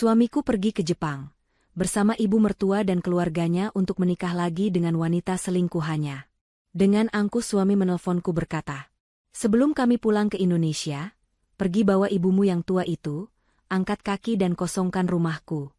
Suamiku pergi ke Jepang bersama ibu mertua dan keluarganya untuk menikah lagi dengan wanita selingkuhannya. Dengan angkuh suami menelponku berkata, "Sebelum kami pulang ke Indonesia, pergi bawa ibumu yang tua itu, angkat kaki dan kosongkan rumahku."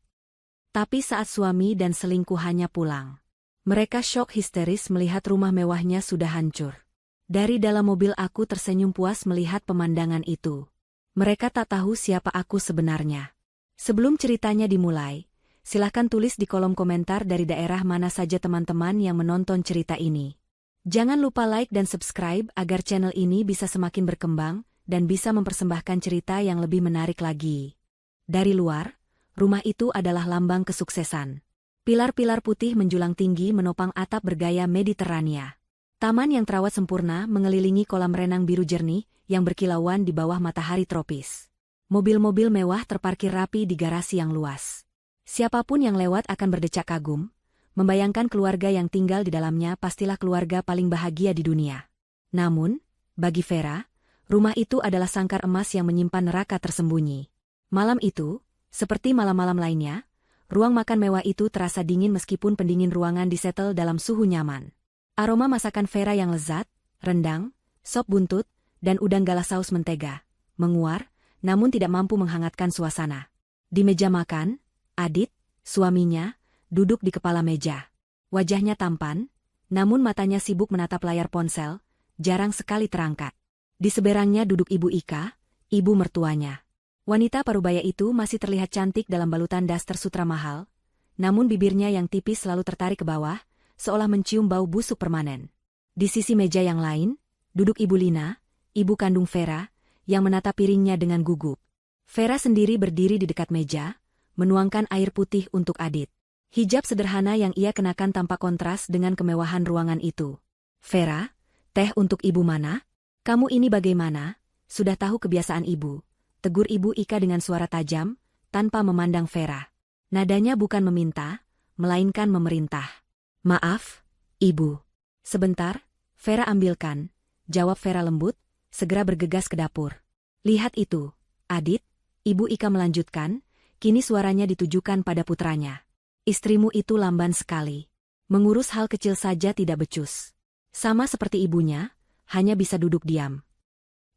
Tapi saat suami dan selingkuhannya pulang, mereka syok histeris melihat rumah mewahnya sudah hancur. Dari dalam mobil aku tersenyum puas melihat pemandangan itu. Mereka tak tahu siapa aku sebenarnya. Sebelum ceritanya dimulai, silahkan tulis di kolom komentar dari daerah mana saja teman-teman yang menonton cerita ini. Jangan lupa like dan subscribe agar channel ini bisa semakin berkembang dan bisa mempersembahkan cerita yang lebih menarik lagi. Dari luar, rumah itu adalah lambang kesuksesan. Pilar-pilar putih menjulang tinggi menopang atap bergaya Mediterania. Taman yang terawat sempurna mengelilingi kolam renang biru jernih yang berkilauan di bawah matahari tropis. Mobil-mobil mewah terparkir rapi di garasi yang luas. Siapapun yang lewat akan berdecak kagum, membayangkan keluarga yang tinggal di dalamnya pastilah keluarga paling bahagia di dunia. Namun, bagi Vera, rumah itu adalah sangkar emas yang menyimpan neraka tersembunyi. Malam itu, seperti malam-malam lainnya, ruang makan mewah itu terasa dingin meskipun pendingin ruangan disetel dalam suhu nyaman. Aroma masakan Vera yang lezat, rendang, sop buntut, dan udang galah saus mentega, menguar, namun tidak mampu menghangatkan suasana. Di meja makan, Adit, suaminya, duduk di kepala meja. Wajahnya tampan, namun matanya sibuk menatap layar ponsel, jarang sekali terangkat. Di seberangnya duduk Ibu Ika, ibu mertuanya. Wanita parubaya itu masih terlihat cantik dalam balutan daster sutra mahal, namun bibirnya yang tipis selalu tertarik ke bawah, seolah mencium bau busuk permanen. Di sisi meja yang lain, duduk Ibu Lina, ibu kandung Vera, yang menatap piringnya dengan gugup. Vera sendiri berdiri di dekat meja, menuangkan air putih untuk Adit. Hijab sederhana yang ia kenakan tampak kontras dengan kemewahan ruangan itu. "Vera, teh untuk ibu mana? Kamu ini bagaimana? Sudah tahu kebiasaan ibu," tegur Ibu Ika dengan suara tajam, tanpa memandang Vera. Nadanya bukan meminta, melainkan memerintah. "Maaf, Ibu. Sebentar, Vera ambilkan," jawab Vera lembut, segera bergegas ke dapur. "Lihat itu, Adit," Ibu Ika melanjutkan, kini suaranya ditujukan pada putranya. "Istrimu itu lamban sekali. Mengurus hal kecil saja tidak becus. Sama seperti ibunya, hanya bisa duduk diam."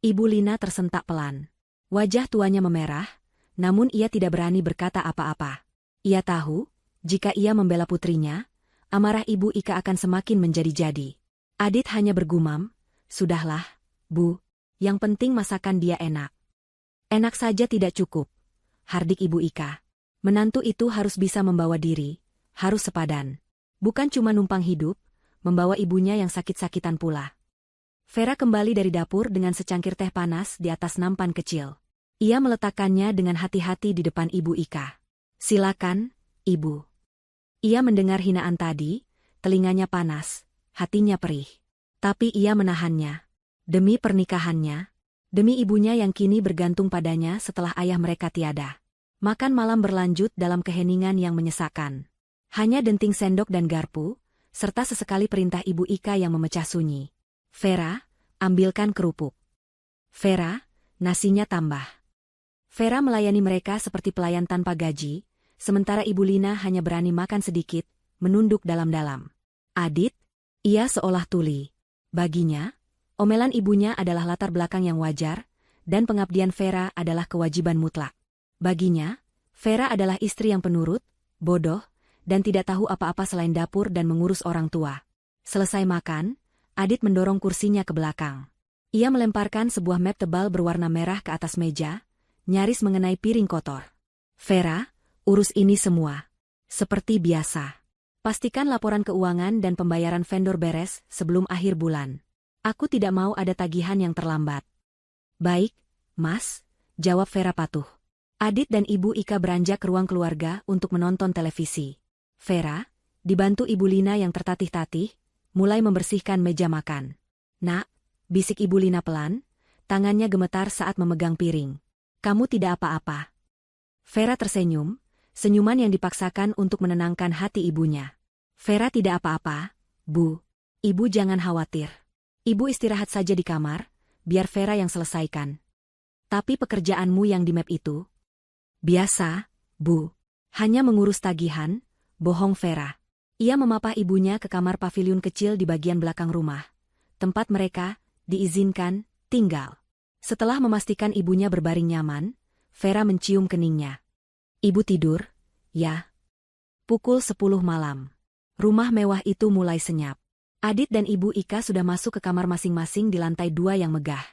Ibu Lina tersentak pelan. Wajah tuanya memerah, namun ia tidak berani berkata apa-apa. Ia tahu, jika ia membela putrinya, amarah Ibu Ika akan semakin menjadi-jadi. Adit hanya bergumam, "Sudahlah, Bu, yang penting masakan dia enak." "Enak saja tidak cukup," hardik Ibu Ika. "Menantu itu harus bisa membawa diri, harus sepadan. Bukan cuma numpang hidup, membawa ibunya yang sakit-sakitan pula." Vera kembali dari dapur dengan secangkir teh panas di atas nampan kecil. Ia meletakkannya dengan hati-hati di depan Ibu Ika. "Silakan, Ibu." Ia mendengar hinaan tadi, telinganya panas, hatinya perih. Tapi ia menahannya. Demi pernikahannya, demi ibunya yang kini bergantung padanya setelah ayah mereka tiada. Makan malam berlanjut dalam keheningan yang menyesakkan. Hanya denting sendok dan garpu, serta sesekali perintah Ibu Ika yang memecah sunyi. "Vera, ambilkan kerupuk. Vera, nasinya tambah." Vera melayani mereka seperti pelayan tanpa gaji, sementara Ibu Lina hanya berani makan sedikit, menunduk dalam-dalam. Adit, ia seolah tuli. Baginya, omelan ibunya adalah latar belakang yang wajar, dan pengabdian Vera adalah kewajiban mutlak. Baginya, Vera adalah istri yang penurut, bodoh, dan tidak tahu apa-apa selain dapur dan mengurus orang tua. Selesai makan, Adit mendorong kursinya ke belakang. Ia melemparkan sebuah map tebal berwarna merah ke atas meja, nyaris mengenai piring kotor. "Vera, urus ini semua. Seperti biasa. Pastikan laporan keuangan dan pembayaran vendor beres sebelum akhir bulan. Aku tidak mau ada tagihan yang terlambat." "Baik, Mas," jawab Vera patuh. Adit dan Ibu Ika beranjak ke ruang keluarga untuk menonton televisi. Vera, dibantu Ibu Lina yang tertatih-tatih, mulai membersihkan meja makan. "Nak," bisik Ibu Lina pelan, tangannya gemetar saat memegang piring. "Kamu tidak apa-apa." Vera tersenyum, senyuman yang dipaksakan untuk menenangkan hati ibunya. "Vera tidak apa-apa, Bu. Ibu jangan khawatir. Ibu istirahat saja di kamar, biar Vera yang selesaikan." "Tapi pekerjaanmu yang di map itu?" "Biasa, Bu. Hanya mengurus tagihan, bohong Vera. Ia memapah ibunya ke kamar pavilion kecil di bagian belakang rumah. Tempat mereka diizinkan tinggal. Setelah memastikan ibunya berbaring nyaman, Vera mencium keningnya. Ibu tidur, ya? Pukul 10 malam. Rumah mewah itu mulai senyap. Adit dan Ibu Ika sudah masuk ke kamar masing-masing di lantai 2 yang megah.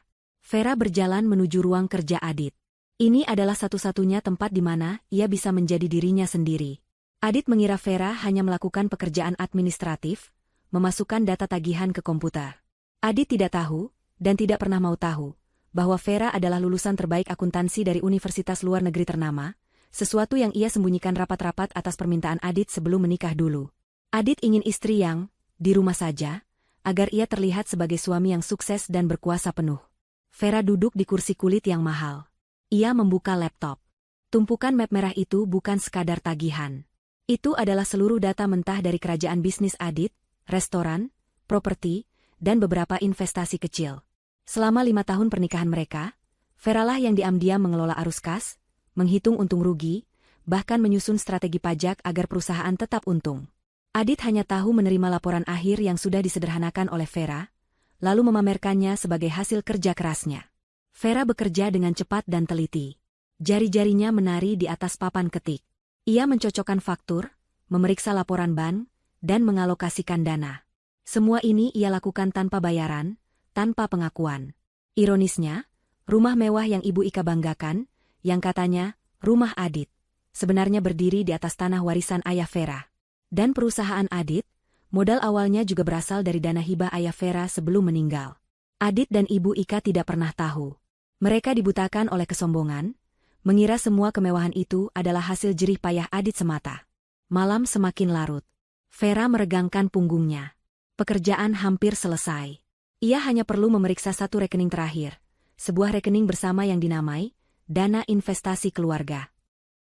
Vera berjalan menuju ruang kerja Adit. Ini adalah satu-satunya tempat di mana ia bisa menjadi dirinya sendiri. Adit mengira Vera hanya melakukan pekerjaan administratif, memasukkan data tagihan ke komputer. Adit tidak tahu, dan tidak pernah mau tahu, bahwa Vera adalah lulusan terbaik akuntansi dari universitas luar negeri ternama, sesuatu yang ia sembunyikan rapat-rapat atas permintaan Adit sebelum menikah dulu. Adit ingin istri yang, di rumah saja, agar ia terlihat sebagai suami yang sukses dan berkuasa penuh. Vera duduk di kursi kulit yang mahal. Ia membuka laptop. Tumpukan map merah itu bukan sekadar tagihan. Itu adalah seluruh data mentah dari kerajaan bisnis Adit, restoran, properti, dan beberapa investasi kecil. Selama 5 tahun pernikahan mereka, Vera lah yang diam-diam mengelola arus kas, menghitung untung rugi, bahkan menyusun strategi pajak agar perusahaan tetap untung. Adit hanya tahu menerima laporan akhir yang sudah disederhanakan oleh Vera, lalu memamerkannya sebagai hasil kerja kerasnya. Vera bekerja dengan cepat dan teliti. Jari-jarinya menari di atas papan ketik. Ia mencocokkan faktur, memeriksa laporan bank, dan mengalokasikan dana. Semua ini ia lakukan tanpa bayaran, tanpa pengakuan. Ironisnya, rumah mewah yang Ibu Ika banggakan, yang katanya rumah Adit, sebenarnya berdiri di atas tanah warisan ayah Vera. Dan perusahaan Adit, modal awalnya juga berasal dari dana hibah ayah Vera sebelum meninggal. Adit dan Ibu Ika tidak pernah tahu. Mereka dibutakan oleh kesombongan, mengira semua kemewahan itu adalah hasil jerih payah Adit semata. Malam semakin larut. Vera meregangkan punggungnya. Pekerjaan hampir selesai. Ia hanya perlu memeriksa satu rekening terakhir, sebuah rekening bersama yang dinamai dana investasi keluarga.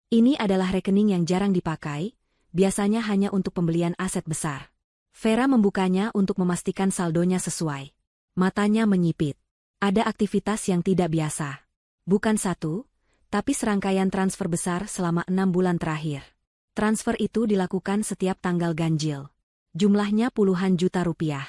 Ini adalah rekening yang jarang dipakai, biasanya hanya untuk pembelian aset besar. Vera membukanya untuk memastikan saldonya sesuai. Matanya menyipit. Ada aktivitas yang tidak biasa. Bukan satu, tapi serangkaian transfer besar selama 6 bulan terakhir. Transfer itu dilakukan setiap tanggal ganjil. Jumlahnya puluhan juta rupiah.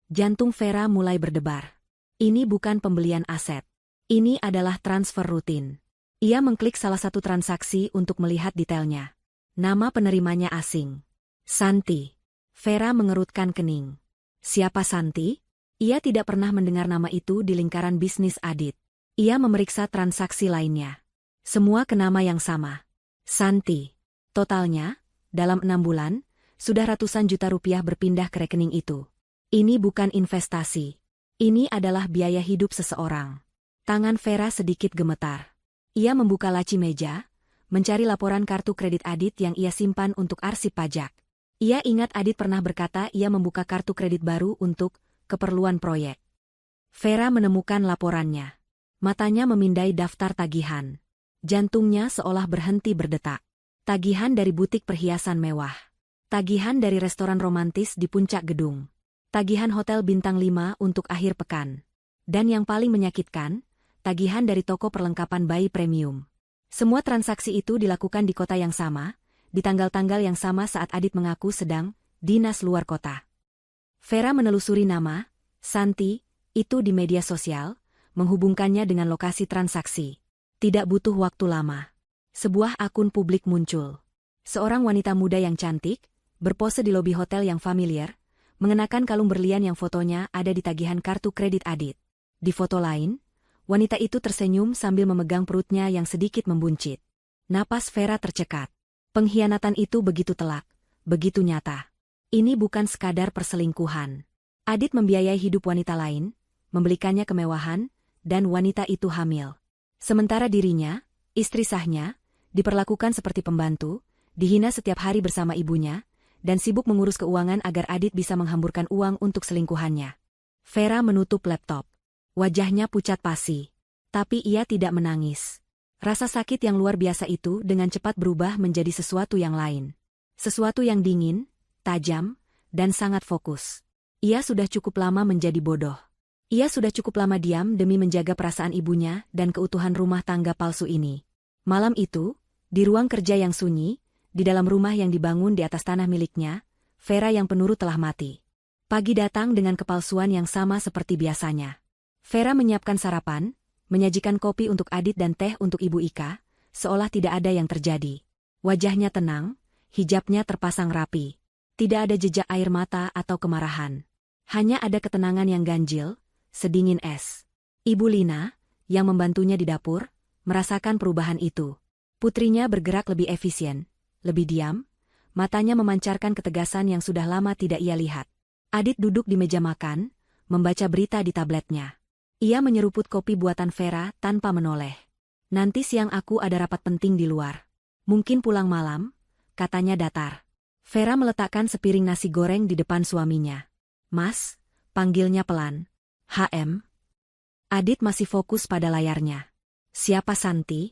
Jantung Vera mulai berdebar. Ini bukan pembelian aset. Ini adalah transfer rutin. Ia mengklik salah satu transaksi untuk melihat detailnya. Nama penerimanya asing. Santi. Vera mengerutkan kening. Siapa Santi? Ia tidak pernah mendengar nama itu di lingkaran bisnis Adit. Ia memeriksa transaksi lainnya. Semua ke nama yang sama. Santi. Totalnya, dalam 6 bulan, sudah ratusan juta rupiah berpindah ke rekening itu. Ini bukan investasi. Ini adalah biaya hidup seseorang. Tangan Vera sedikit gemetar. Ia membuka laci meja, mencari laporan kartu kredit Adit yang ia simpan untuk arsip pajak. Ia ingat Adit pernah berkata ia membuka kartu kredit baru untuk keperluan proyek. Vera menemukan laporannya. Matanya memindai daftar tagihan. Jantungnya seolah berhenti berdetak. Tagihan dari butik perhiasan mewah. Tagihan dari restoran romantis di puncak gedung. Tagihan hotel bintang 5 untuk akhir pekan. Dan yang paling menyakitkan, tagihan dari toko perlengkapan bayi premium. Semua transaksi itu dilakukan di kota yang sama, di tanggal-tanggal yang sama saat Adit mengaku sedang dinas luar kota. Vera menelusuri nama, Santi, itu di media sosial, menghubungkannya dengan lokasi transaksi. Tidak butuh waktu lama. Sebuah akun publik muncul. Seorang wanita muda yang cantik, berpose di lobi hotel yang familiar, mengenakan kalung berlian yang fotonya ada di tagihan kartu kredit Adit. Di foto lain, wanita itu tersenyum sambil memegang perutnya yang sedikit membuncit. Napas Vera tercekat. Pengkhianatan itu begitu telak, begitu nyata. Ini bukan sekadar perselingkuhan. Adit membiayai hidup wanita lain, membelikannya kemewahan, dan wanita itu hamil. Sementara dirinya, istri sahnya, diperlakukan seperti pembantu, dihina setiap hari bersama ibunya, dan sibuk mengurus keuangan agar Adit bisa menghamburkan uang untuk selingkuhannya. Vera menutup laptop. Wajahnya pucat pasi. Tapi ia tidak menangis. Rasa sakit yang luar biasa itu dengan cepat berubah menjadi sesuatu yang lain. Sesuatu yang dingin, tajam, dan sangat fokus. Ia sudah cukup lama menjadi bodoh. Ia sudah cukup lama diam demi menjaga perasaan ibunya dan keutuhan rumah tangga palsu ini. Malam itu, Di ruang kerja yang sunyi, di dalam rumah yang dibangun di atas tanah miliknya, Vera yang penurut telah mati. Pagi datang dengan kepalsuan yang sama seperti biasanya. Vera menyiapkan sarapan, menyajikan kopi untuk Adit dan teh untuk Ibu Ika, seolah tidak ada yang terjadi. Wajahnya tenang, hijabnya terpasang rapi. Tidak ada jejak air mata atau kemarahan. Hanya ada ketenangan yang ganjil, sedingin es. Ibu Lina, yang membantunya di dapur, merasakan perubahan itu. Putrinya bergerak lebih efisien, lebih diam, matanya memancarkan ketegasan yang sudah lama tidak ia lihat. Adit duduk di meja makan, membaca berita di tabletnya. Ia menyeruput kopi buatan Vera tanpa menoleh. Nanti siang aku ada rapat penting di luar. Mungkin pulang malam, katanya datar. Vera meletakkan sepiring nasi goreng di depan suaminya. Mas, panggilnya pelan. HM. Adit masih fokus pada layarnya. Siapa Santi?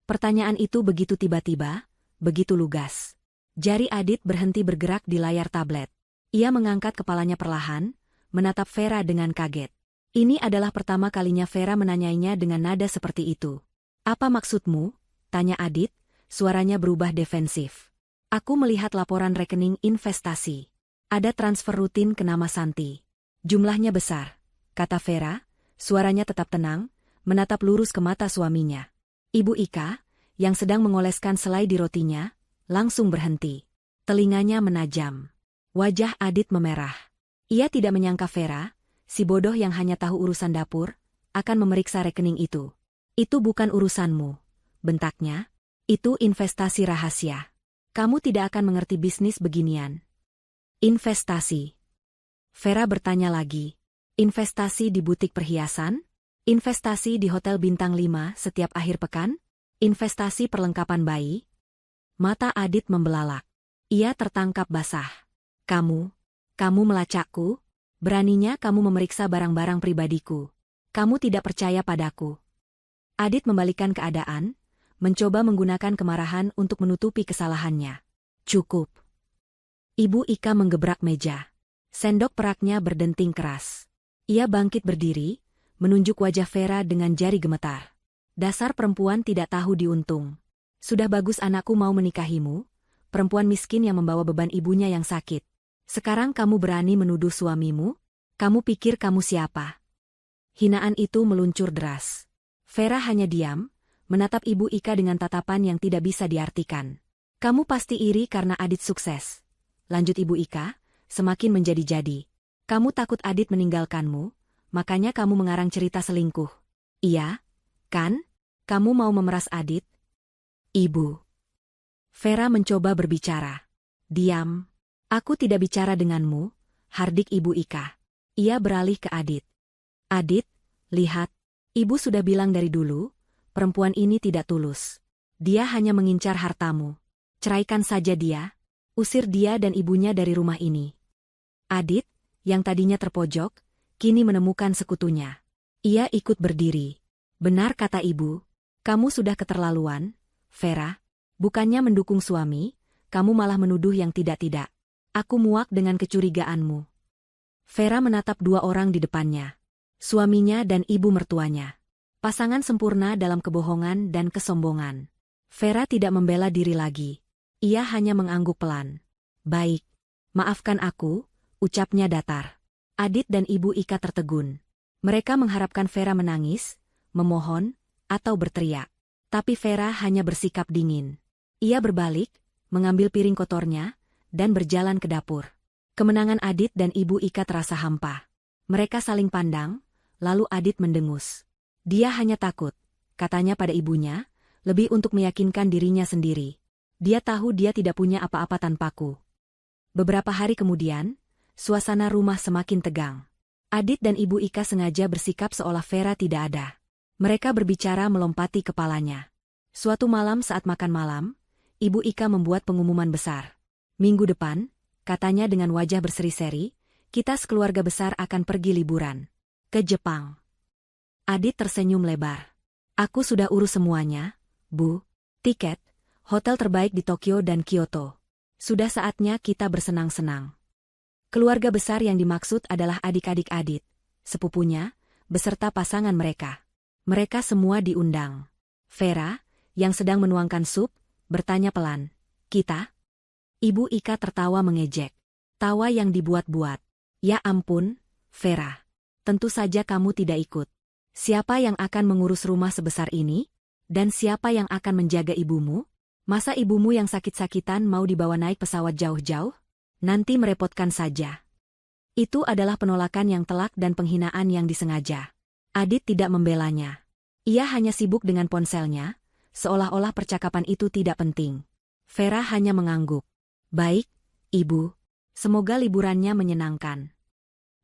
Pertanyaan itu begitu tiba-tiba, begitu lugas. Jari Adit berhenti bergerak di layar tablet. Ia mengangkat kepalanya perlahan, menatap Vera dengan kaget. Ini adalah pertama kalinya Vera menanyainya dengan nada seperti itu. Apa maksudmu? Tanya Adit, suaranya berubah defensif. Aku melihat laporan rekening investasi. Ada transfer rutin ke nama Santi. Jumlahnya besar, kata Vera, suaranya tetap tenang, menatap lurus ke mata suaminya. Ibu Ika, yang sedang mengoleskan selai di rotinya, langsung berhenti. Telinganya menajam. Wajah Adit memerah. Ia tidak menyangka Vera, si bodoh yang hanya tahu urusan dapur, akan memeriksa rekening itu. Itu bukan urusanmu, bentaknya. Itu investasi rahasia. Kamu tidak akan mengerti bisnis beginian. Investasi. Vera bertanya lagi. Investasi di butik perhiasan? Investasi di hotel bintang 5 setiap akhir pekan? Investasi perlengkapan bayi? Mata Adit membelalak. Ia tertangkap basah. Kamu melacakku? Beraninya kamu memeriksa barang-barang pribadiku. Kamu tidak percaya padaku. Adit membalikkan keadaan, mencoba menggunakan kemarahan untuk menutupi kesalahannya. Cukup. Ibu Ika menggebrak meja. Sendok peraknya berdenting keras. Ia bangkit berdiri, menunjuk wajah Vera dengan jari gemetar. Dasar perempuan tidak tahu diuntung. Sudah bagus anakku mau menikahimu, perempuan miskin yang membawa beban ibunya yang sakit. Sekarang kamu berani menuduh suamimu? Kamu pikir kamu siapa? Hinaan itu meluncur deras. Vera hanya diam, menatap Ibu Ika dengan tatapan yang tidak bisa diartikan. Kamu pasti iri karena Adit sukses. Lanjut Ibu Ika, semakin menjadi-jadi. Kamu takut Adit meninggalkanmu, makanya kamu mengarang cerita selingkuh. Iya, kan? Kamu mau memeras Adit? Ibu. Vera mencoba berbicara. Diam. Aku tidak bicara denganmu, hardik Ibu Ika. Ia beralih ke Adit. Adit, lihat. Ibu sudah bilang dari dulu, perempuan ini tidak tulus. Dia hanya mengincar hartamu. Ceraikan saja dia. Usir dia dan ibunya dari rumah ini. Adit, yang tadinya terpojok, kini menemukan sekutunya. Ia ikut berdiri. Benar kata ibu, kamu sudah keterlaluan, Vera. Bukannya mendukung suami, kamu malah menuduh yang tidak-tidak. Aku muak dengan kecurigaanmu. Vera menatap dua orang di depannya. Suaminya dan ibu mertuanya. Pasangan sempurna dalam kebohongan dan kesombongan. Vera tidak membela diri lagi. Ia hanya mengangguk pelan. Baik, maafkan aku, ucapnya datar. Adit dan Ibu Ika tertegun. Mereka mengharapkan Vera menangis, memohon, atau berteriak. Tapi Vera hanya bersikap dingin. Ia berbalik, mengambil piring kotornya, dan berjalan ke dapur. Kemenangan Adit dan Ibu Ika terasa hampa. Mereka saling pandang, lalu Adit mendengus. Dia hanya takut, katanya pada ibunya, lebih untuk meyakinkan dirinya sendiri. Dia tahu dia tidak punya apa-apa tanpaku. Beberapa hari kemudian, suasana rumah semakin tegang. Adit dan Ibu Ika sengaja bersikap seolah Vera tidak ada. Mereka berbicara melompati kepalanya. Suatu malam saat makan malam, Ibu Ika membuat pengumuman besar. Minggu depan, katanya dengan wajah berseri-seri, kita sekeluarga besar akan pergi liburan. Ke Jepang. Adit tersenyum lebar. Aku sudah urus semuanya, Bu. Tiket, hotel terbaik di Tokyo dan Kyoto. Sudah saatnya kita bersenang-senang. Keluarga besar yang dimaksud adalah adik-adik Adit, sepupunya, beserta pasangan mereka. Mereka semua diundang. Vera, yang sedang menuangkan sup, bertanya pelan. Kita? Ibu Ika tertawa mengejek. Tawa yang dibuat-buat. Ya ampun, Vera. Tentu saja kamu tidak ikut. Siapa yang akan mengurus rumah sebesar ini? Dan siapa yang akan menjaga ibumu? Masa ibumu yang sakit-sakitan mau dibawa naik pesawat jauh-jauh? Nanti merepotkan saja. Itu adalah penolakan yang telak dan penghinaan yang disengaja. Adit tidak membelanya. Ia hanya sibuk dengan ponselnya, seolah-olah percakapan itu tidak penting. Vera hanya mengangguk. Baik, Ibu. Semoga liburannya menyenangkan.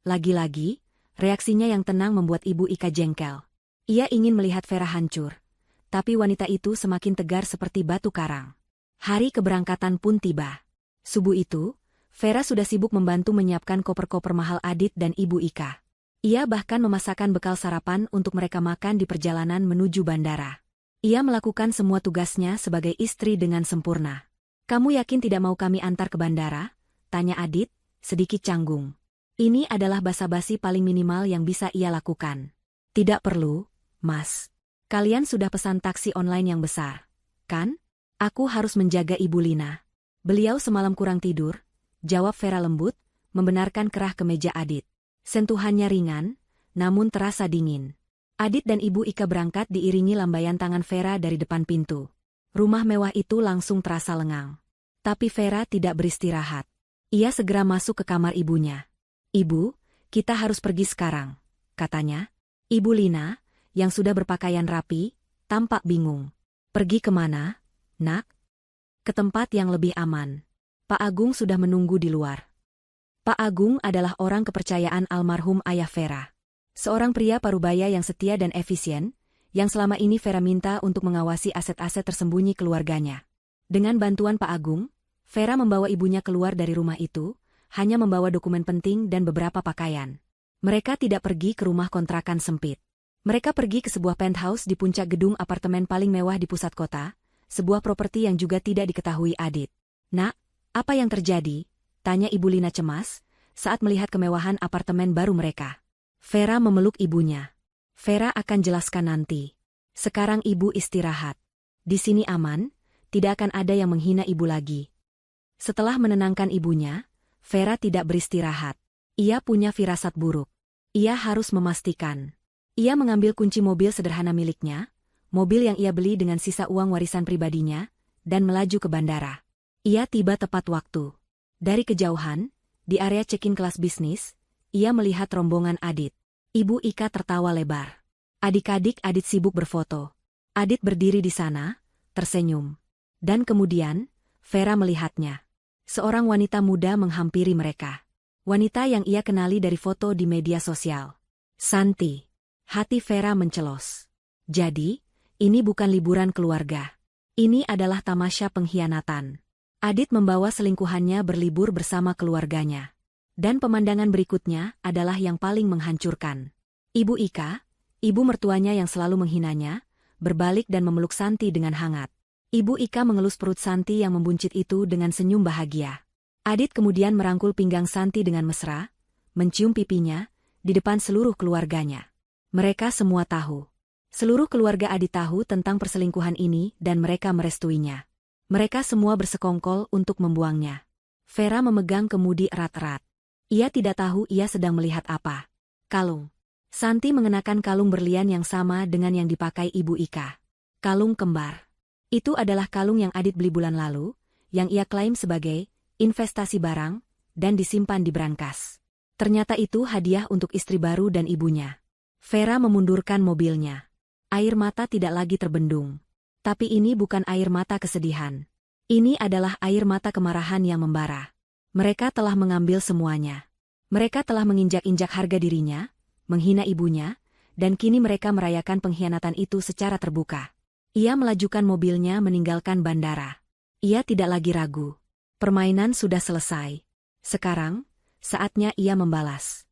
Lagi-lagi, reaksinya yang tenang membuat Ibu Ika jengkel. Ia ingin melihat Vera hancur. Tapi wanita itu semakin tegar seperti batu karang. Hari keberangkatan pun tiba. Subuh itu, Vera sudah sibuk membantu menyiapkan koper-koper mahal Adit dan Ibu Ika. Ia bahkan memasakkan bekal sarapan untuk mereka makan di perjalanan menuju bandara. Ia melakukan semua tugasnya sebagai istri dengan sempurna. Kamu yakin tidak mau kami antar ke bandara? Tanya Adit, sedikit canggung. Ini adalah basa-basi paling minimal yang bisa ia lakukan. Tidak perlu, Mas. Kalian sudah pesan taksi online yang besar, kan? Aku harus menjaga Ibu Lina. Beliau semalam kurang tidur, jawab Vera lembut, membenarkan kerah ke meja Adit. Sentuhannya ringan, namun terasa dingin. Adit dan Ibu Ika berangkat diiringi lambaian tangan Vera dari depan pintu. Rumah mewah itu langsung terasa lengang. Tapi Vera tidak beristirahat. Ia segera masuk ke kamar ibunya. Ibu, kita harus pergi sekarang, katanya. Ibu Lina, yang sudah berpakaian rapi, tampak bingung. Pergi kemana, Nak? Ke tempat yang lebih aman. Pak Agung sudah menunggu di luar. Pak Agung adalah orang kepercayaan almarhum ayah Vera. Seorang pria parubaya yang setia dan efisien, yang selama ini Vera minta untuk mengawasi aset-aset tersembunyi keluarganya. Dengan bantuan Pak Agung, Vera membawa ibunya keluar dari rumah itu, hanya membawa dokumen penting dan beberapa pakaian. Mereka tidak pergi ke rumah kontrakan sempit. Mereka pergi ke sebuah penthouse di puncak gedung apartemen paling mewah di pusat kota, sebuah properti yang juga tidak diketahui Adit. Nak, apa yang terjadi? Tanya Ibu Lina cemas, saat melihat kemewahan apartemen baru mereka. Vera memeluk ibunya. Vera akan jelaskan nanti. Sekarang ibu istirahat. Di sini aman, tidak akan ada yang menghina ibu lagi. Setelah menenangkan ibunya, Vera tidak beristirahat. Ia punya firasat buruk. Ia harus memastikan. Ia mengambil kunci mobil sederhana miliknya, mobil yang ia beli dengan sisa uang warisan pribadinya, dan melaju ke bandara. Ia tiba tepat waktu. Dari kejauhan, di area check-in kelas bisnis, ia melihat rombongan Adit. Ibu Ika tertawa lebar. Adik-adik Adit sibuk berfoto. Adit berdiri di sana, tersenyum. Dan kemudian, Vera melihatnya. Seorang wanita muda menghampiri mereka. Wanita yang ia kenali dari foto di media sosial. Santi. Hati Vera mencelos. Jadi, ini bukan liburan keluarga. Ini adalah tamasya pengkhianatan. Adit membawa selingkuhannya berlibur bersama keluarganya. Dan pemandangan berikutnya adalah yang paling menghancurkan. Ibu Ika, ibu mertuanya yang selalu menghinanya, berbalik dan memeluk Santi dengan hangat. Ibu Ika mengelus perut Santi yang membuncit itu dengan senyum bahagia. Adit kemudian merangkul pinggang Santi dengan mesra, mencium pipinya, di depan seluruh keluarganya. Mereka semua tahu. Seluruh keluarga Adit tahu tentang perselingkuhan ini dan mereka merestuinya. Mereka semua bersekongkol untuk membuangnya. Vera memegang kemudi erat-erat. Ia tidak tahu ia sedang melihat apa. Kalung. Santi mengenakan kalung berlian yang sama dengan yang dipakai Ibu Ika. Kalung kembar. Itu adalah kalung yang Adit beli bulan lalu, yang ia klaim sebagai investasi barang, dan disimpan di brankas. Ternyata itu hadiah untuk istri baru dan ibunya. Vera memundurkan mobilnya. Air mata tidak lagi terbendung. Tapi ini bukan air mata kesedihan. Ini adalah air mata kemarahan yang membara. Mereka telah mengambil semuanya. Mereka telah menginjak-injak harga dirinya, menghina ibunya, dan kini mereka merayakan pengkhianatan itu secara terbuka. Ia melajukan mobilnya meninggalkan bandara. Ia tidak lagi ragu. Permainan sudah selesai. Sekarang, saatnya ia membalas.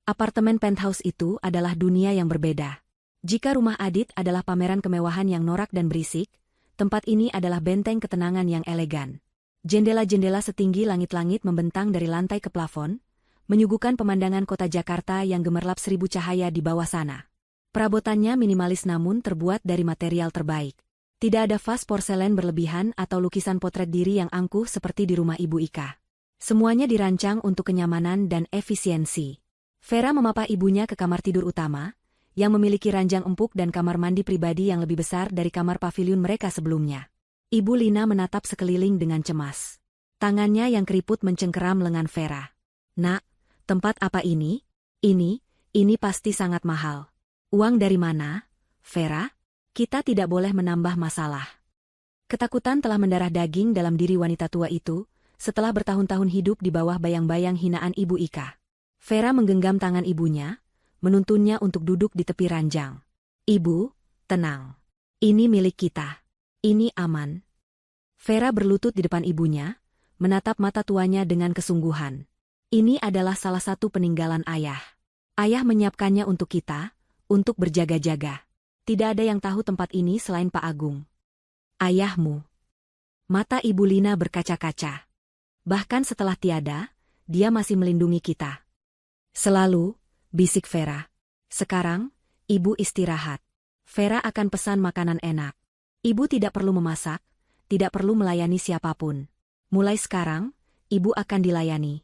Apartemen penthouse itu adalah dunia yang berbeda. Jika rumah Adit adalah pameran kemewahan yang norak dan berisik, tempat ini adalah benteng ketenangan yang elegan. Jendela-jendela setinggi langit-langit membentang dari lantai ke plafon, menyuguhkan pemandangan kota Jakarta yang gemerlap 1000 cahaya di bawah sana. Perabotannya minimalis namun terbuat dari material terbaik. Tidak ada vas porselen berlebihan atau lukisan potret diri yang angkuh seperti di rumah Ibu Ika. Semuanya dirancang untuk kenyamanan dan efisiensi. Vera memapah ibunya ke kamar tidur utama, yang memiliki ranjang empuk dan kamar mandi pribadi yang lebih besar dari kamar paviliun mereka sebelumnya. Ibu Lina menatap sekeliling dengan cemas. Tangannya yang keriput mencengkeram lengan Vera. "Nak, tempat apa ini? Ini pasti sangat mahal. Uang dari mana, Vera? Kita tidak boleh menambah masalah." Ketakutan telah mendarah daging dalam diri wanita tua itu, setelah bertahun-tahun hidup di bawah bayang-bayang hinaan Ibu Ika. Vera menggenggam tangan ibunya, menuntunnya untuk duduk di tepi ranjang. "Ibu, tenang. Ini milik kita. Ini aman." Vera berlutut di depan ibunya, menatap mata tuanya dengan kesungguhan. "Ini adalah salah satu peninggalan ayah. Ayah menyiapkannya untuk kita, untuk berjaga-jaga. Tidak ada yang tahu tempat ini selain Pak Agung. Ayahmu." Mata Ibu Lina berkaca-kaca. "Bahkan setelah tiada, dia masih melindungi kita." "Selalu," bisik Vera. "Sekarang, Ibu istirahat. Vera akan pesan makanan enak. Ibu tidak perlu memasak, tidak perlu melayani siapapun. Mulai sekarang, Ibu akan dilayani."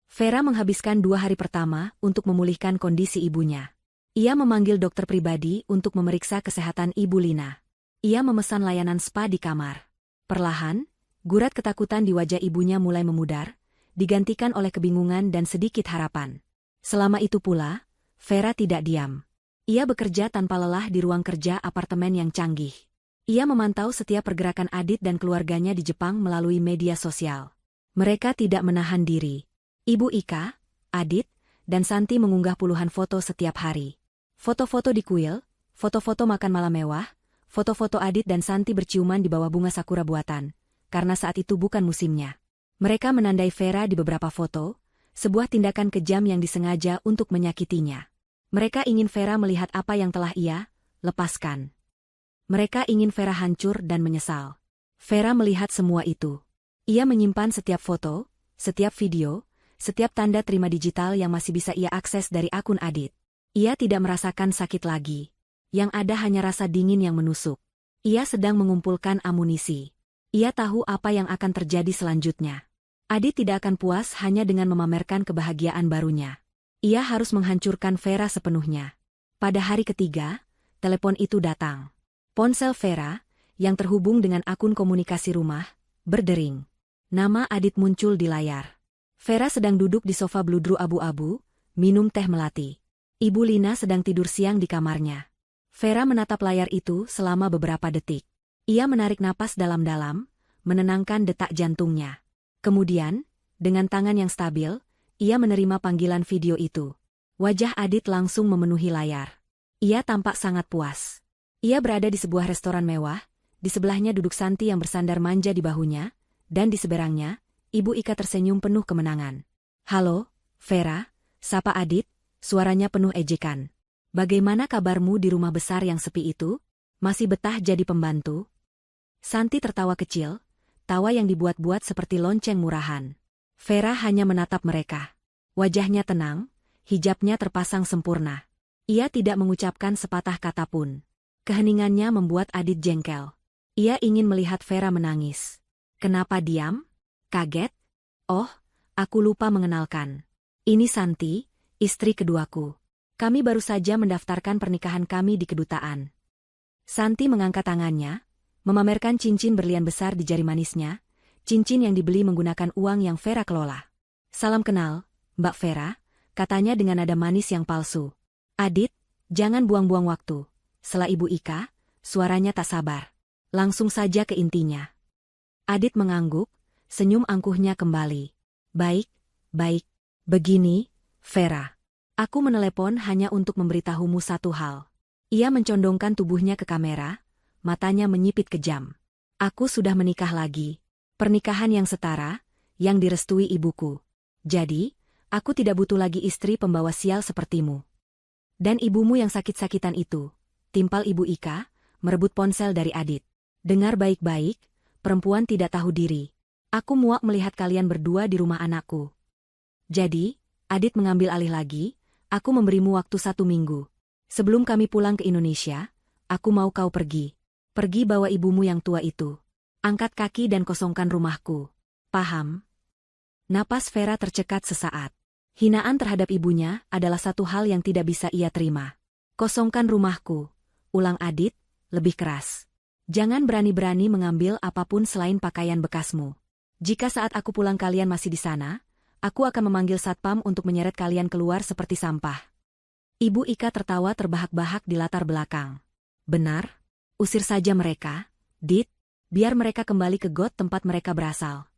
Vera menghabiskan 2 hari pertama untuk memulihkan kondisi ibunya. Ia memanggil dokter pribadi untuk memeriksa kesehatan Ibu Lina. Ia memesan layanan spa di kamar. Perlahan, gurat ketakutan di wajah ibunya mulai memudar, digantikan oleh kebingungan dan sedikit harapan. Selama itu pula, Vera tidak diam. Ia bekerja tanpa lelah di ruang kerja apartemen yang canggih. Ia memantau setiap pergerakan Adit dan keluarganya di Jepang melalui media sosial. Mereka tidak menahan diri. Ibu Ika, Adit, dan Santi mengunggah puluhan foto setiap hari. Foto-foto di kuil, foto-foto makan malam mewah, foto-foto Adit dan Santi berciuman di bawah bunga sakura buatan, karena saat itu bukan musimnya. Mereka menandai Vera di beberapa foto, sebuah tindakan kejam yang disengaja untuk menyakitinya. Mereka ingin Vera melihat apa yang telah ia lepaskan. Mereka ingin Vera hancur dan menyesal. Vera melihat semua itu. Ia menyimpan setiap foto, setiap video, setiap tanda terima digital yang masih bisa ia akses dari akun Adit. Ia tidak merasakan sakit lagi. Yang ada hanya rasa dingin yang menusuk. Ia sedang mengumpulkan amunisi. Ia tahu apa yang akan terjadi selanjutnya. Adit tidak akan puas hanya dengan memamerkan kebahagiaan barunya. Ia harus menghancurkan Vera sepenuhnya. Pada hari ketiga, telepon itu datang. Ponsel Vera, yang terhubung dengan akun komunikasi rumah, berdering. Nama Adit muncul di layar. Vera sedang duduk di sofa bludru abu-abu, minum teh melati. Ibu Lina sedang tidur siang di kamarnya. Vera menatap layar itu selama beberapa detik. Ia menarik napas dalam-dalam, menenangkan detak jantungnya. Kemudian, dengan tangan yang stabil, ia menerima panggilan video itu. Wajah Adit langsung memenuhi layar. Ia tampak sangat puas. Ia berada di sebuah restoran mewah, di sebelahnya duduk Santi yang bersandar manja di bahunya, dan di seberangnya, Ibu Ika tersenyum penuh kemenangan. "Halo, Vera," sapa Adit, suaranya penuh ejekan. "Bagaimana kabarmu di rumah besar yang sepi itu? Masih betah jadi pembantu?" Santi tertawa kecil, tawa yang dibuat-buat seperti lonceng murahan. Vera hanya menatap mereka. Wajahnya tenang, hijabnya terpasang sempurna. Ia tidak mengucapkan sepatah kata pun. Keheningannya membuat Adit jengkel. Ia ingin melihat Vera menangis. "Kenapa diam? Kaget? Oh, aku lupa mengenalkan. Ini Santi, istri keduaku. Kami baru saja mendaftarkan pernikahan kami di kedutaan." Santi mengangkat tangannya, memamerkan cincin berlian besar di jari manisnya, cincin yang dibeli menggunakan uang yang Vera kelola. "Salam kenal, Mbak Vera," katanya dengan nada manis yang palsu. "Adit, jangan buang-buang waktu." Sela Ibu Ika, suaranya tak sabar. "Langsung saja ke intinya." Adit mengangguk, senyum angkuhnya kembali. Baik. Begini, Vera. Aku menelepon hanya untuk memberitahumu satu hal." Ia mencondongkan tubuhnya ke kamera, matanya menyipit kejam. "Aku sudah menikah lagi. Pernikahan yang setara, yang direstui ibuku. Jadi, aku tidak butuh lagi istri pembawa sial sepertimu. Dan ibumu yang sakit-sakitan itu," timpal Ibu Ika, merebut ponsel dari Adit. "Dengar baik-baik, perempuan tidak tahu diri. Aku muak melihat kalian berdua di rumah anakku. Jadi," Adit mengambil alih lagi, "aku memberimu waktu 1 minggu. Sebelum kami pulang ke Indonesia, aku mau kau pergi. Pergi bawa ibumu yang tua itu. Angkat kaki dan kosongkan rumahku. Paham? Napas Vera tercekat sesaat. Hinaan terhadap ibunya adalah satu hal yang tidak bisa ia terima. Kosongkan rumahku, ulang Adit, lebih keras. Jangan berani-berani mengambil apapun selain pakaian bekasmu. Jika saat aku pulang kalian masih di sana, aku akan memanggil satpam untuk menyeret kalian keluar seperti sampah. Ibu Ika tertawa terbahak-bahak di latar belakang. Benar? Usir saja mereka, Dit, biar mereka kembali ke got tempat mereka berasal.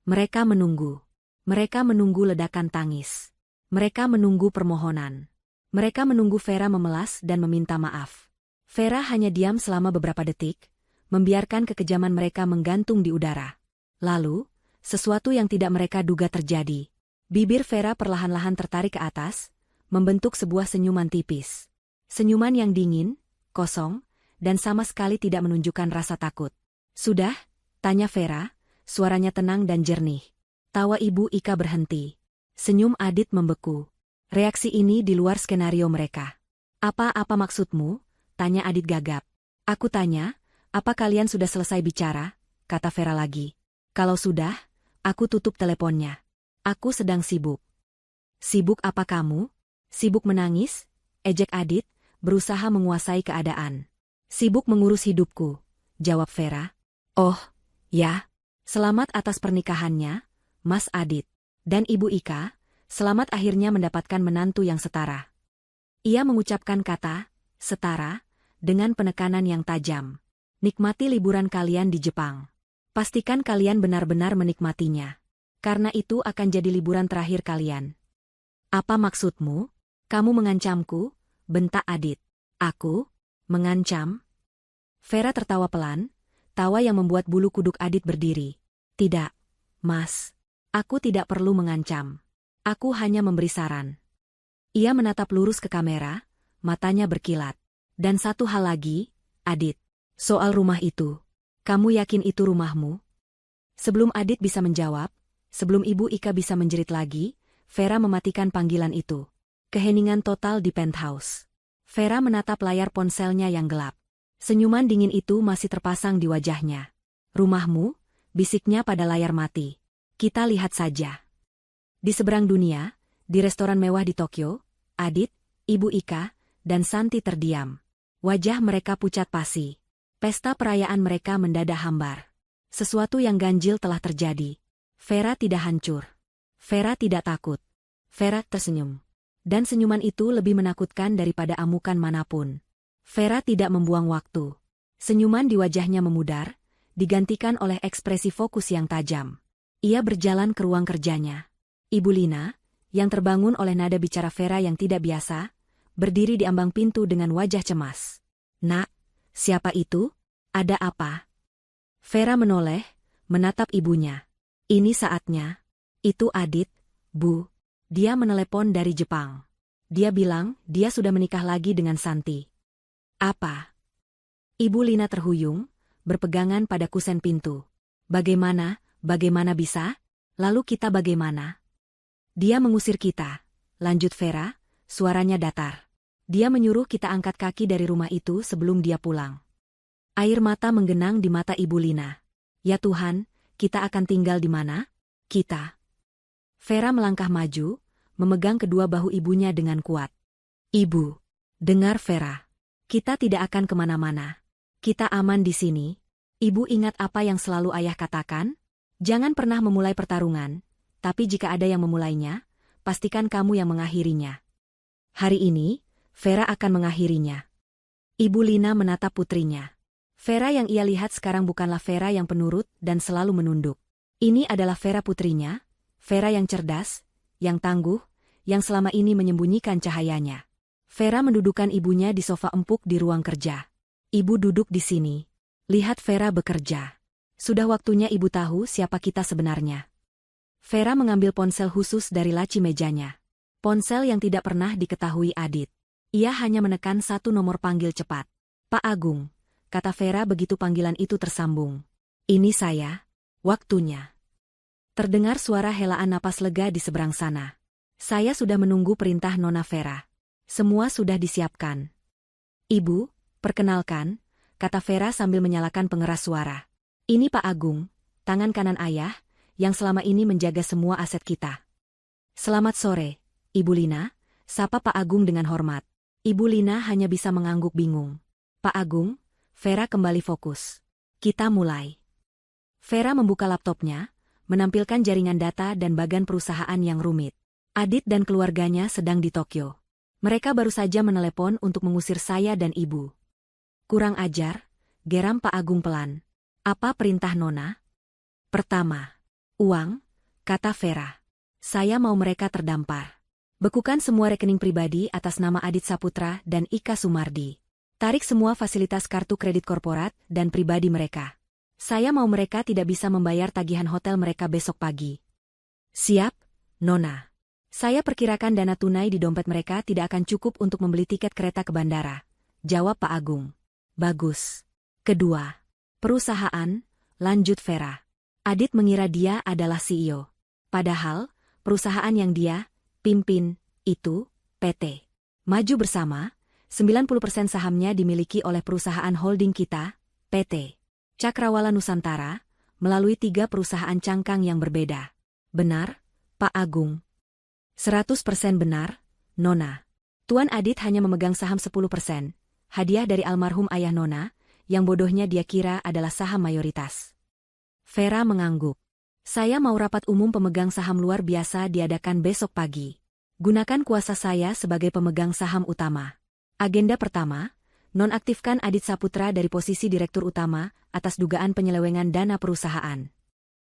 Mereka menunggu. Mereka menunggu ledakan tangis. Mereka menunggu permohonan. Mereka menunggu Vera memelas dan meminta maaf. Vera hanya diam selama beberapa detik, membiarkan kekejaman mereka menggantung di udara. Lalu, sesuatu yang tidak mereka duga terjadi. Bibir Vera perlahan-lahan tertarik ke atas, membentuk sebuah senyuman tipis. Senyuman yang dingin, kosong, dan sama sekali tidak menunjukkan rasa takut. Sudah? Tanya Vera, suaranya tenang dan jernih. Tawa Ibu Ika berhenti. Senyum Adit membeku. Reaksi ini di luar skenario mereka. Apa maksudmu? Tanya Adit gagap. Aku tanya, apa kalian sudah selesai bicara? Kata Vera lagi. Kalau sudah, aku tutup teleponnya. Aku sedang sibuk. Sibuk apa kamu? Sibuk menangis? Ejek Adit, berusaha menguasai keadaan. Sibuk mengurus hidupku, jawab Vera. Oh, ya. Selamat atas pernikahannya, Mas Adit. Dan Ibu Ika, selamat akhirnya mendapatkan menantu yang setara. Ia mengucapkan kata, setara, dengan penekanan yang tajam. Nikmati liburan kalian di Jepang. Pastikan kalian benar-benar menikmatinya. Karena itu akan jadi liburan terakhir kalian. Apa maksudmu? Kamu mengancamku? Bentak Adit. Aku? Mengancam? Vera tertawa pelan, tawa yang membuat bulu kuduk Adit berdiri. Tidak, Mas. Aku tidak perlu mengancam. Aku hanya memberi saran. Ia menatap lurus ke kamera, matanya berkilat. Dan satu hal lagi, Adit. Soal rumah itu. Kamu yakin itu rumahmu? Sebelum Adit bisa menjawab, sebelum Ibu Ika bisa menjerit lagi, Vera mematikan panggilan itu. Keheningan total di penthouse. Vera menatap layar ponselnya yang gelap. Senyuman dingin itu masih terpasang di wajahnya. Rumahmu? Bisiknya pada layar mati. Kita lihat saja. Di seberang dunia, di restoran mewah di Tokyo, Adit, Ibu Ika, dan Santi terdiam. Wajah mereka pucat pasi. Pesta perayaan mereka mendadak hambar. Sesuatu yang ganjil telah terjadi. Vera tidak hancur. Vera tidak takut. Vera tersenyum. Dan senyuman itu lebih menakutkan daripada amukan manapun. Vera tidak membuang waktu. Senyuman di wajahnya memudar, digantikan oleh ekspresi fokus yang tajam. Ia berjalan ke ruang kerjanya. Ibu Lina, yang terbangun oleh nada bicara Vera yang tidak biasa, berdiri di ambang pintu dengan wajah cemas. Nak, siapa itu? Ada apa? Vera menoleh, menatap ibunya. Ini saatnya. Itu Adit, Bu. Dia menelepon dari Jepang. Dia bilang dia sudah menikah lagi dengan Santi. Apa? Ibu Lina terhuyung, berpegangan pada kusen pintu. Bagaimana bisa? Lalu kita bagaimana? Dia mengusir kita, lanjut Vera, suaranya datar. Dia menyuruh kita angkat kaki dari rumah itu sebelum dia pulang. Air mata menggenang di mata Ibu Lina. Ya Tuhan, kita akan tinggal di mana? Kita. Vera melangkah maju, memegang kedua bahu ibunya dengan kuat. Ibu, dengar Vera. Kita tidak akan kemana-mana. Kita aman di sini. Ibu ingat apa yang selalu ayah katakan? Jangan pernah memulai pertarungan, tapi jika ada yang memulainya, pastikan kamu yang mengakhirinya. Hari ini, Vera akan mengakhirinya. Ibu Lina menatap putrinya. Vera yang ia lihat sekarang bukanlah Vera yang penurut dan selalu menunduk. Ini adalah Vera putrinya, Vera yang cerdas, yang tangguh, yang selama ini menyembunyikan cahayanya. Vera mendudukkan ibunya di sofa empuk di ruang kerja. Ibu duduk di sini. Lihat Vera bekerja. Sudah waktunya ibu tahu siapa kita sebenarnya. Vera mengambil ponsel khusus dari laci mejanya. Ponsel yang tidak pernah diketahui Adit. Ia hanya menekan satu nomor panggil cepat. Pak Agung, kata Vera begitu panggilan itu tersambung. Ini saya. Waktunya. Terdengar suara helaan napas lega di seberang sana. Saya sudah menunggu perintah Nona Vera. Semua sudah disiapkan. Ibu, perkenalkan, kata Vera sambil menyalakan pengeras suara. Ini Pak Agung, tangan kanan ayah, yang selama ini menjaga semua aset kita. Selamat sore, Ibu Lina, sapa Pak Agung dengan hormat. Ibu Lina hanya bisa mengangguk bingung. Pak Agung, Vera kembali fokus. Kita mulai. Vera membuka laptopnya, menampilkan jaringan data dan bagan perusahaan yang rumit. Adit dan keluarganya sedang di Tokyo. Mereka baru saja menelepon untuk mengusir saya dan ibu. Kurang ajar, geram Pak Agung pelan. Apa perintah Nona? Pertama, uang, kata Vera. Saya mau mereka terdampar. Bekukan semua rekening pribadi atas nama Adit Saputra dan Ika Sumardi. Tarik semua fasilitas kartu kredit korporat dan pribadi mereka. Saya mau mereka tidak bisa membayar tagihan hotel mereka besok pagi. Siap, Nona. Saya perkirakan dana tunai di dompet mereka tidak akan cukup untuk membeli tiket kereta ke bandara, jawab Pak Agung. Bagus. Kedua, perusahaan, lanjut Vera. Adit mengira dia adalah CEO. Padahal, perusahaan yang dia pimpin itu PT Maju Bersama, 90% sahamnya dimiliki oleh perusahaan holding kita, PT Cakrawala Nusantara, melalui 3 perusahaan cangkang yang berbeda. Benar, Pak Agung? 100% benar, Nona. Tuan Adit hanya memegang saham 10%, hadiah dari almarhum ayah Nona, yang bodohnya dia kira adalah saham mayoritas. Vera mengangguk. Saya mau rapat umum pemegang saham luar biasa diadakan besok pagi. Gunakan kuasa saya sebagai pemegang saham utama. Agenda pertama, nonaktifkan Adit Saputra dari posisi direktur utama atas dugaan penyelewengan dana perusahaan.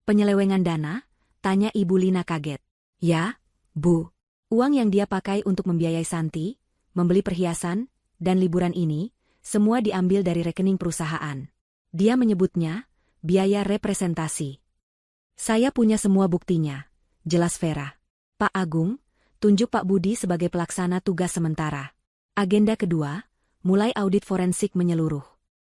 Penyelewengan dana? Tanya Ibu Lina kaget. Ya, Bu. Uang yang dia pakai untuk membiayai Santi, membeli perhiasan, dan liburan ini, semua diambil dari rekening perusahaan. Dia menyebutnya biaya representasi. Saya punya semua buktinya, jelas Vera. Pak Agung, tunjuk Pak Budi sebagai pelaksana tugas sementara. Agenda kedua, mulai audit forensik menyeluruh.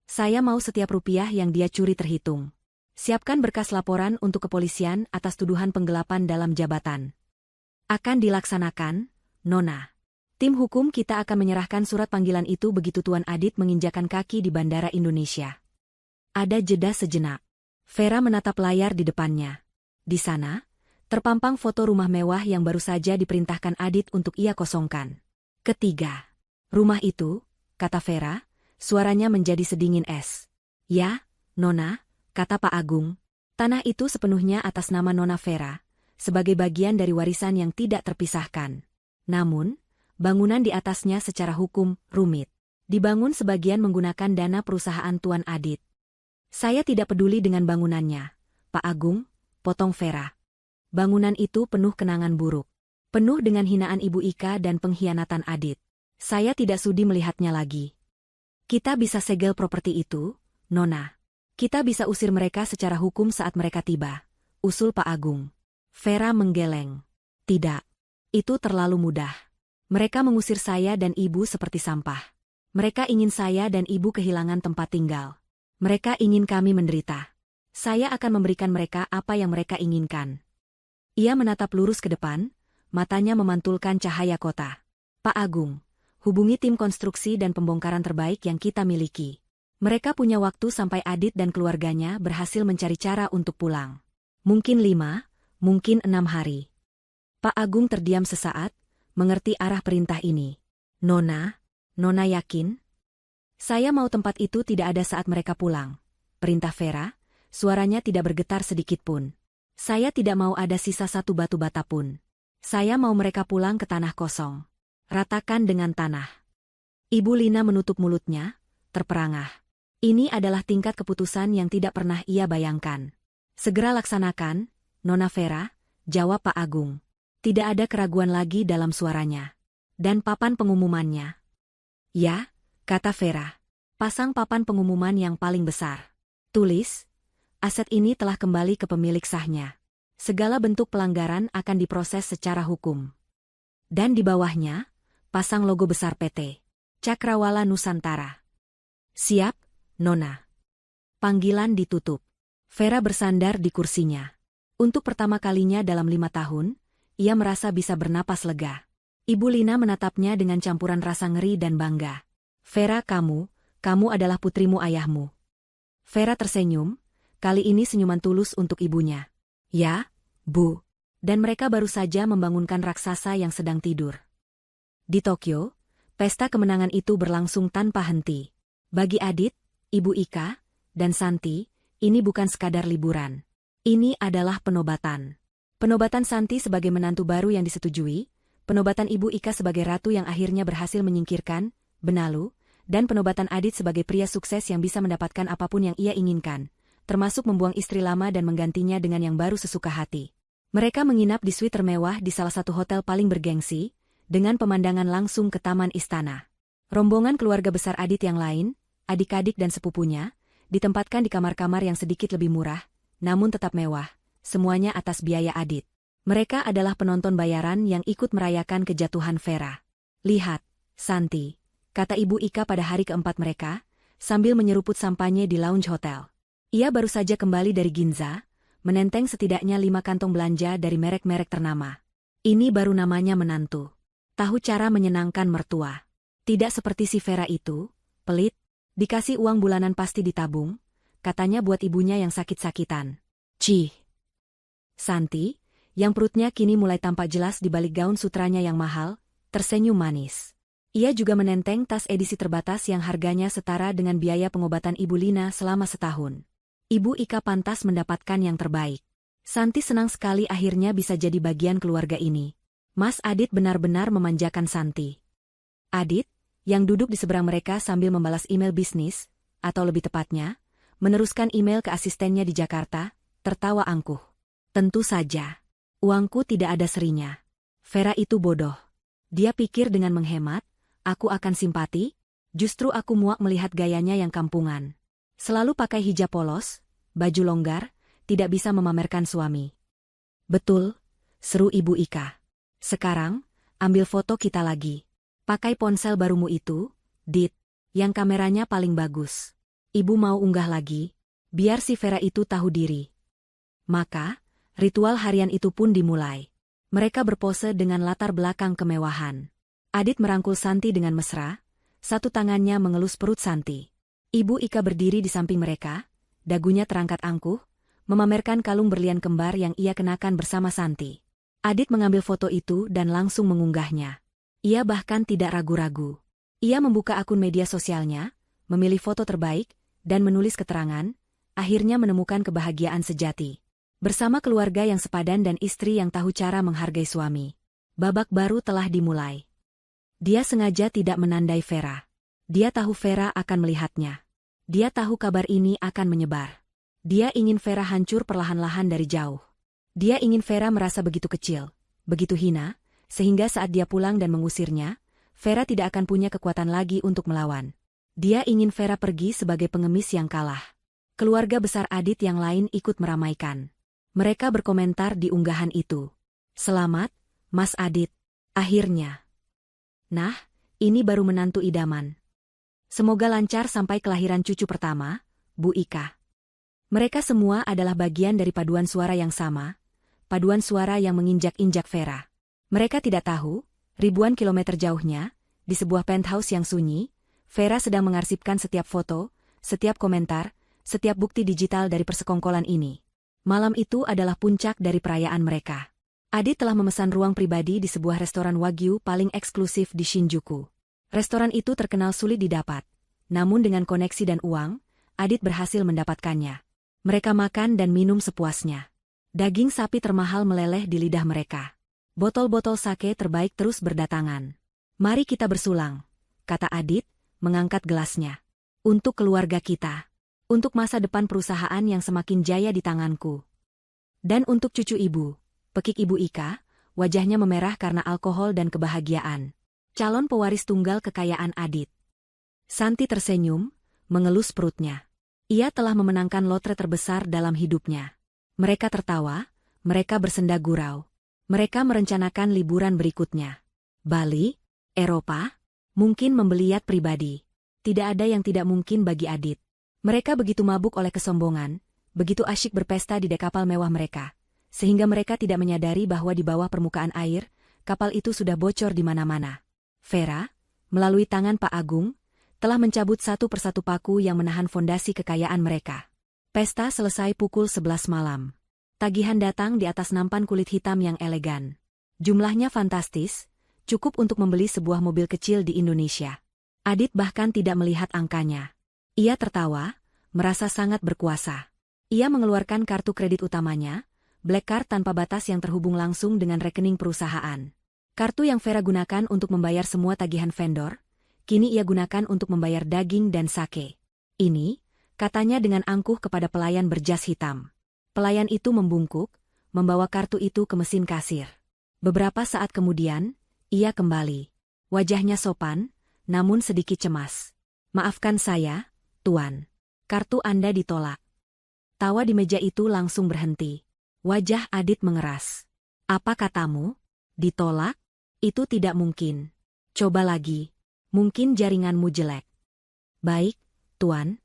Saya mau setiap rupiah yang dia curi terhitung. Siapkan berkas laporan untuk kepolisian atas tuduhan penggelapan dalam jabatan. Akan dilaksanakan, Nona. Tim hukum kita akan menyerahkan surat panggilan itu begitu Tuan Adit menginjakan kaki di Bandara Indonesia. Ada jeda sejenak. Vera menatap layar di depannya. Di sana, terpampang foto rumah mewah yang baru saja diperintahkan Adit untuk ia kosongkan. Ketiga, rumah itu, kata Vera, suaranya menjadi sedingin es. Ya, Nona, kata Pak Agung, tanah itu sepenuhnya atas nama Nona Vera, sebagai bagian dari warisan yang tidak terpisahkan. Namun, bangunan di atasnya secara hukum rumit. Dibangun sebagian menggunakan dana perusahaan Tuan Adit. Saya tidak peduli dengan bangunannya, Pak Agung, potong Vera. Bangunan itu penuh kenangan buruk. Penuh dengan hinaan Ibu Ika dan pengkhianatan Adit. Saya tidak sudi melihatnya lagi. Kita bisa segel properti itu, Nona. Kita bisa usir mereka secara hukum saat mereka tiba, usul Pak Agung. Vera menggeleng. Tidak. Itu terlalu mudah. Mereka mengusir saya dan ibu seperti sampah. Mereka ingin saya dan ibu kehilangan tempat tinggal. Mereka ingin kami menderita. Saya akan memberikan mereka apa yang mereka inginkan. Ia menatap lurus ke depan, matanya memantulkan cahaya kota. Pak Agung, hubungi tim konstruksi dan pembongkaran terbaik yang kita miliki. Mereka punya waktu sampai Adit dan keluarganya berhasil mencari cara untuk pulang. Mungkin 5, mungkin 6 hari. Pak Agung terdiam sesaat, mengerti arah perintah ini. Nona yakin? Saya mau tempat itu tidak ada saat mereka pulang. Perintah Vera, suaranya tidak bergetar sedikit pun. Saya tidak mau ada sisa satu batu bata pun. Saya mau mereka pulang ke tanah kosong. Ratakan dengan tanah. Ibu Lina menutup mulutnya, terperangah. Ini adalah tingkat keputusan yang tidak pernah ia bayangkan. Segera laksanakan, Nona Vera, jawab Pak Agung. Tidak ada keraguan lagi dalam suaranya. Dan papan pengumumannya. Ya, kata Vera. Pasang papan pengumuman yang paling besar. Tulis, aset ini telah kembali ke pemilik sahnya. Segala bentuk pelanggaran akan diproses secara hukum. Dan di bawahnya, pasang logo besar PT Cakrawala Nusantara. Siap, Nona. Panggilan ditutup. Vera bersandar di kursinya. Untuk pertama kalinya dalam 5 tahun, ia merasa bisa bernapas lega. Ibu Lina menatapnya dengan campuran rasa ngeri dan bangga. Vera, kamu kamu adalah putrimu ayahmu. Vera tersenyum, kali ini senyuman tulus untuk ibunya. Ya, Bu. Dan mereka baru saja membangunkan raksasa yang sedang tidur. Di Tokyo, pesta kemenangan itu berlangsung tanpa henti. Bagi Adit, Ibu Ika, dan Santi, ini bukan sekadar liburan. Ini adalah penobatan. Penobatan Santi sebagai menantu baru yang disetujui, penobatan Ibu Ika sebagai ratu yang akhirnya berhasil menyingkirkan Benalu, dan penobatan Adit sebagai pria sukses yang bisa mendapatkan apapun yang ia inginkan, termasuk membuang istri lama dan menggantinya dengan yang baru sesuka hati. Mereka menginap di suite termewah di salah satu hotel paling bergengsi, dengan pemandangan langsung ke taman istana. Rombongan keluarga besar Adit yang lain, adik-adik dan sepupunya, ditempatkan di kamar-kamar yang sedikit lebih murah, namun tetap mewah, semuanya atas biaya Adit. Mereka adalah penonton bayaran yang ikut merayakan kejatuhan Vera. Lihat, Santi, kata Ibu Ika pada hari keempat mereka, sambil menyeruput sampanye di lounge hotel. Ia baru saja kembali dari Ginza, menenteng setidaknya 5 kantong belanja dari merek-merek ternama. Ini baru namanya menantu. Tahu cara menyenangkan mertua. Tidak seperti si Vera itu, pelit, dikasih uang bulanan pasti ditabung, katanya buat ibunya yang sakit-sakitan. Cih. Santi, yang perutnya kini mulai tampak jelas di balik gaun sutranya yang mahal, tersenyum manis. Ia juga menenteng tas edisi terbatas yang harganya setara dengan biaya pengobatan Ibu Lina selama setahun. Ibu Ika pantas mendapatkan yang terbaik. Santi senang sekali akhirnya bisa jadi bagian keluarga ini. Mas Adit benar-benar memanjakan Santi. Adit, yang duduk di seberang mereka sambil membalas email bisnis, atau lebih tepatnya, meneruskan email ke asistennya di Jakarta, tertawa angkuh. Tentu saja. Uangku tidak ada serinya. Vera itu bodoh. Dia pikir dengan menghemat, aku akan simpati, justru aku muak melihat gayanya yang kampungan. Selalu pakai hijab polos, baju longgar, tidak bisa memamerkan suami. Betul, seru Ibu Ika. Sekarang, ambil foto kita lagi. Pakai ponsel barumu itu, Dit, yang kameranya paling bagus. Ibu mau unggah lagi, biar si Vera itu tahu diri. Maka, ritual harian itu pun dimulai. Mereka berpose dengan latar belakang kemewahan. Adit merangkul Santi dengan mesra, satu tangannya mengelus perut Santi. Ibu Ika berdiri di samping mereka, dagunya terangkat angkuh, memamerkan kalung berlian kembar yang ia kenakan bersama Santi. Adit mengambil foto itu dan langsung mengunggahnya. Ia bahkan tidak ragu-ragu. Ia membuka akun media sosialnya, memilih foto terbaik, dan menulis keterangan, akhirnya menemukan kebahagiaan sejati. Bersama keluarga yang sepadan dan istri yang tahu cara menghargai suami. Babak baru telah dimulai. Dia sengaja tidak menandai Vera. Dia tahu Vera akan melihatnya. Dia tahu kabar ini akan menyebar. Dia ingin Vera hancur perlahan-lahan dari jauh. Dia ingin Vera merasa begitu kecil, begitu hina, sehingga saat dia pulang dan mengusirnya, Vera tidak akan punya kekuatan lagi untuk melawan. Dia ingin Vera pergi sebagai pengemis yang kalah. Keluarga besar Adit yang lain ikut meramaikan. Mereka berkomentar di unggahan itu. Selamat, Mas Adit. Akhirnya. Nah, ini baru menantu idaman. Semoga lancar sampai kelahiran cucu pertama, Bu Ika. Mereka semua adalah bagian dari paduan suara yang sama, paduan suara yang menginjak-injak Vera. Mereka tidak tahu, ribuan kilometer jauhnya, di sebuah penthouse yang sunyi, Vera sedang mengarsipkan setiap foto, setiap komentar, setiap bukti digital dari persekongkolan ini. Malam itu adalah puncak dari perayaan mereka. Adit telah memesan ruang pribadi di sebuah restoran Wagyu paling eksklusif di Shinjuku. Restoran itu terkenal sulit didapat, namun dengan koneksi dan uang, Adit berhasil mendapatkannya. Mereka makan dan minum sepuasnya. Daging sapi termahal meleleh di lidah mereka. Botol-botol sake terbaik terus berdatangan. Mari kita bersulang, kata Adit, mengangkat gelasnya. Untuk keluarga kita. Untuk masa depan perusahaan yang semakin jaya di tanganku. Dan untuk cucu ibu, pekik Ibu Ika, wajahnya memerah karena alkohol dan kebahagiaan. Calon pewaris tunggal kekayaan Adit. Santi tersenyum, mengelus perutnya. Ia telah memenangkan lotre terbesar dalam hidupnya. Mereka tertawa, mereka bersenda gurau. Mereka merencanakan liburan berikutnya. Bali, Eropa, mungkin membeli yacht pribadi. Tidak ada yang tidak mungkin bagi Adit. Mereka begitu mabuk oleh kesombongan, begitu asyik berpesta di dek kapal mewah mereka, sehingga mereka tidak menyadari bahwa di bawah permukaan air, kapal itu sudah bocor di mana-mana. Vera, melalui tangan Pak Agung, telah mencabut satu persatu paku yang menahan fondasi kekayaan mereka. Pesta selesai pukul 11 malam. Tagihan datang di atas nampan kulit hitam yang elegan. Jumlahnya fantastis, cukup untuk membeli sebuah mobil kecil di Indonesia. Adit bahkan tidak melihat angkanya. Ia tertawa, merasa sangat berkuasa. Ia mengeluarkan kartu kredit utamanya, Black Card tanpa batas yang terhubung langsung dengan rekening perusahaan. Kartu yang Vera gunakan untuk membayar semua tagihan vendor, kini ia gunakan untuk membayar daging dan sake. Ini, katanya dengan angkuh kepada pelayan berjas hitam. Pelayan itu membungkuk, membawa kartu itu ke mesin kasir. Beberapa saat kemudian, ia kembali. Wajahnya sopan, namun sedikit cemas. "Maafkan saya, Tuan. Kartu Anda ditolak." Tawa di meja itu langsung berhenti. Wajah Adit mengeras. "Apa katamu? Ditolak? Itu tidak mungkin. Coba lagi. Mungkin jaringanmu jelek." "Baik, Tuan."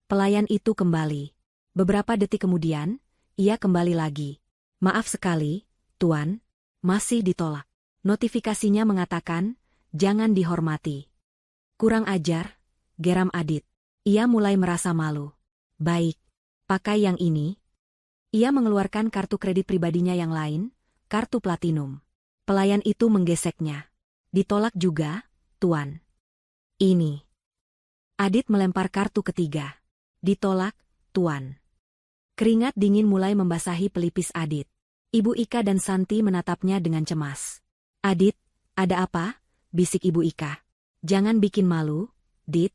Pelayan itu kembali. Beberapa detik kemudian, ia kembali lagi. "Maaf sekali, Tuan. Masih ditolak." Notifikasinya mengatakan, "Jangan dihormati." "Kurang ajar," geram Adit. Ia mulai merasa malu. "Baik, pakai yang ini." Ia mengeluarkan kartu kredit pribadinya yang lain, kartu platinum. Pelayan itu menggeseknya. "Ditolak juga, Tuan." "Ini." Adit melempar kartu ketiga. "Ditolak, Tuan." Keringat dingin mulai membasahi pelipis Adit. Ibu Ika dan Santi menatapnya dengan cemas. "Adit, ada apa?" bisik Ibu Ika. "Jangan bikin malu, Dit."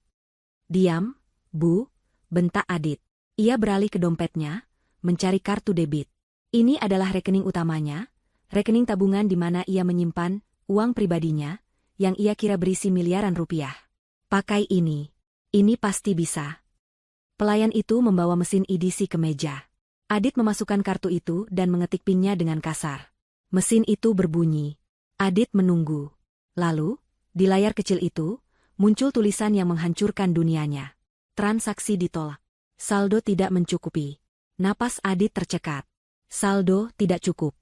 "Diam, Bu," bentak Adit. Ia beralih ke dompetnya, mencari kartu debit. Ini adalah rekening utamanya, rekening tabungan di mana ia menyimpan uang pribadinya, yang ia kira berisi miliaran rupiah. "Pakai ini pasti bisa." Pelayan itu membawa mesin EDC ke meja. Adit memasukkan kartu itu dan mengetik PIN-nya dengan kasar. Mesin itu berbunyi. Adit menunggu. Lalu, di layar kecil itu, muncul tulisan yang menghancurkan dunianya. "Transaksi ditolak. Saldo tidak mencukupi." Napas Adit tercekat. Saldo tidak cukup.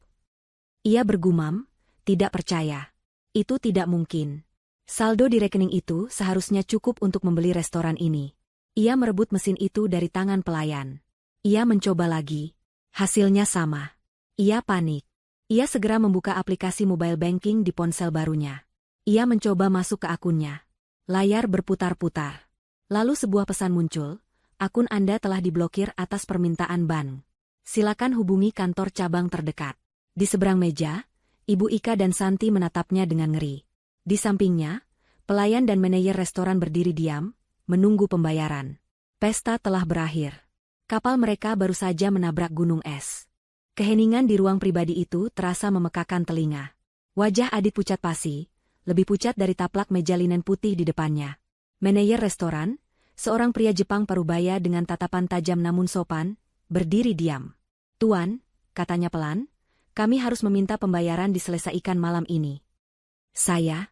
Ia bergumam, tidak percaya. Itu tidak mungkin. Saldo di rekening itu seharusnya cukup untuk membeli restoran ini. Ia merebut mesin itu dari tangan pelayan. Ia mencoba lagi. Hasilnya sama. Ia panik. Ia segera membuka aplikasi mobile banking di ponsel barunya. Ia mencoba masuk ke akunnya. Layar berputar-putar. Lalu sebuah pesan muncul, "Akun Anda telah diblokir atas permintaan bank. Silakan hubungi kantor cabang terdekat." Di seberang meja, Ibu Ika dan Santi menatapnya dengan ngeri. Di sampingnya, pelayan dan manajer restoran berdiri diam, menunggu pembayaran. Pesta telah berakhir. Kapal mereka baru saja menabrak gunung es. Keheningan di ruang pribadi itu terasa memekakan telinga. Wajah Adit pucat pasi, lebih pucat dari taplak meja linen putih di depannya. Manajer restoran, seorang pria Jepang parubaya dengan tatapan tajam namun sopan, berdiri diam. "Tuan," katanya pelan, "kami harus meminta pembayaran diselesaikan malam ini." Saya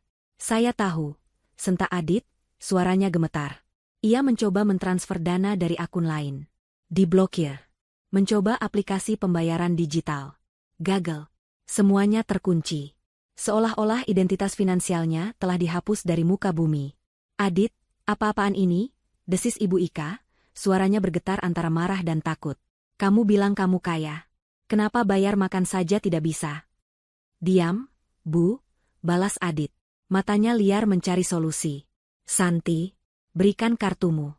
tahu," sentak Adit, suaranya gemetar. Ia mencoba mentransfer dana dari akun lain. Diblokir. Mencoba aplikasi pembayaran digital. Gagal. Semuanya terkunci. Seolah-olah identitas finansialnya telah dihapus dari muka bumi. "Adit, apa-apaan ini?" desis Ibu Ika, suaranya bergetar antara marah dan takut. "Kamu bilang kamu kaya. Kenapa bayar makan saja tidak bisa?" "Diam, Bu," balas Adit. Matanya liar mencari solusi. "Santi, berikan kartumu."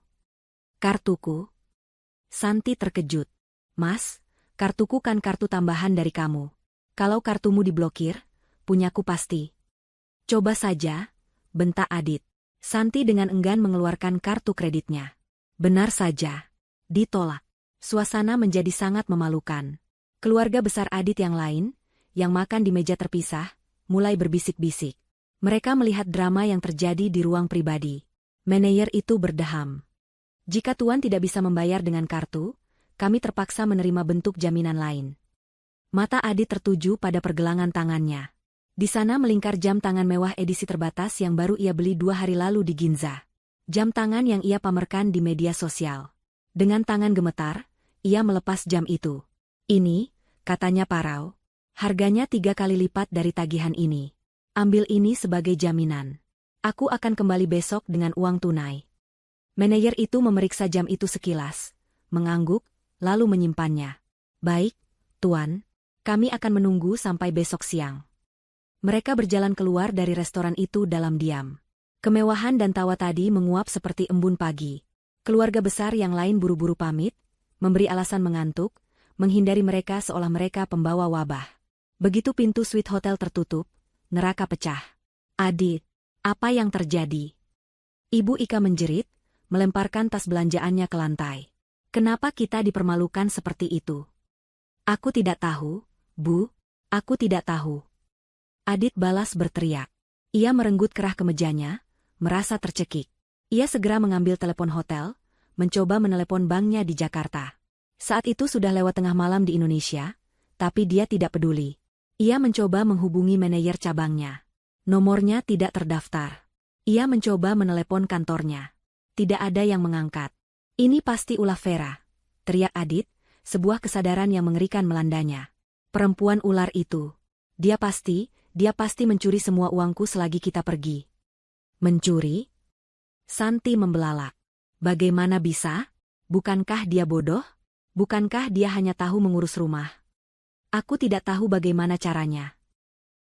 "Kartuku?" Santi terkejut. "Mas, kartuku kan kartu tambahan dari kamu. Kalau kartumu diblokir, punyaku pasti." "Coba saja," bentak Adit. Santi dengan enggan mengeluarkan kartu kreditnya. Benar saja. Ditolak. Suasana menjadi sangat memalukan. Keluarga besar Adit yang lain, yang makan di meja terpisah, mulai berbisik-bisik. Mereka melihat drama yang terjadi di ruang pribadi. Manajer itu berdeham. "Jika Tuan tidak bisa membayar dengan kartu, kami terpaksa menerima bentuk jaminan lain." Mata Adit tertuju pada pergelangan tangannya. Di sana melingkar jam tangan mewah edisi terbatas yang baru ia beli 2 hari lalu di Ginza. Jam tangan yang ia pamerkan di media sosial. Dengan tangan gemetar, ia melepas jam itu. "Ini," katanya parau, "harganya 3 kali lipat dari tagihan ini. Ambil ini sebagai jaminan." Aku akan kembali besok dengan uang tunai. Manajer itu memeriksa jam itu sekilas, mengangguk, lalu menyimpannya. Baik, Tuan. Kami akan menunggu sampai besok siang. Mereka berjalan keluar dari restoran itu dalam diam. Kemewahan dan tawa tadi menguap seperti embun pagi. Keluarga besar yang lain buru-buru pamit, memberi alasan mengantuk, menghindari mereka seolah mereka pembawa wabah. Begitu pintu suite hotel tertutup, neraka pecah. Adit, apa yang terjadi? Ibu Ika menjerit, melemparkan tas belanjaannya ke lantai. Kenapa kita dipermalukan seperti itu? Aku tidak tahu, Bu. Aku tidak tahu. Adit balas berteriak. Ia merenggut kerah ke mejanya, merasa tercekik. Ia segera mengambil telepon hotel, mencoba menelepon banknya di Jakarta. Saat itu sudah lewat tengah malam di Indonesia, tapi dia tidak peduli. Ia mencoba menghubungi manajer cabangnya. Nomornya tidak terdaftar. Ia mencoba menelepon kantornya. Tidak ada yang mengangkat. Ini pasti ulah Vera, teriak Adit, sebuah kesadaran yang mengerikan melandanya. Perempuan ular itu. Dia pasti mencuri semua uangku selagi kita pergi. Mencuri? Santi membelalak. Bagaimana bisa? Bukankah dia bodoh? Bukankah dia hanya tahu mengurus rumah? Aku tidak tahu bagaimana caranya.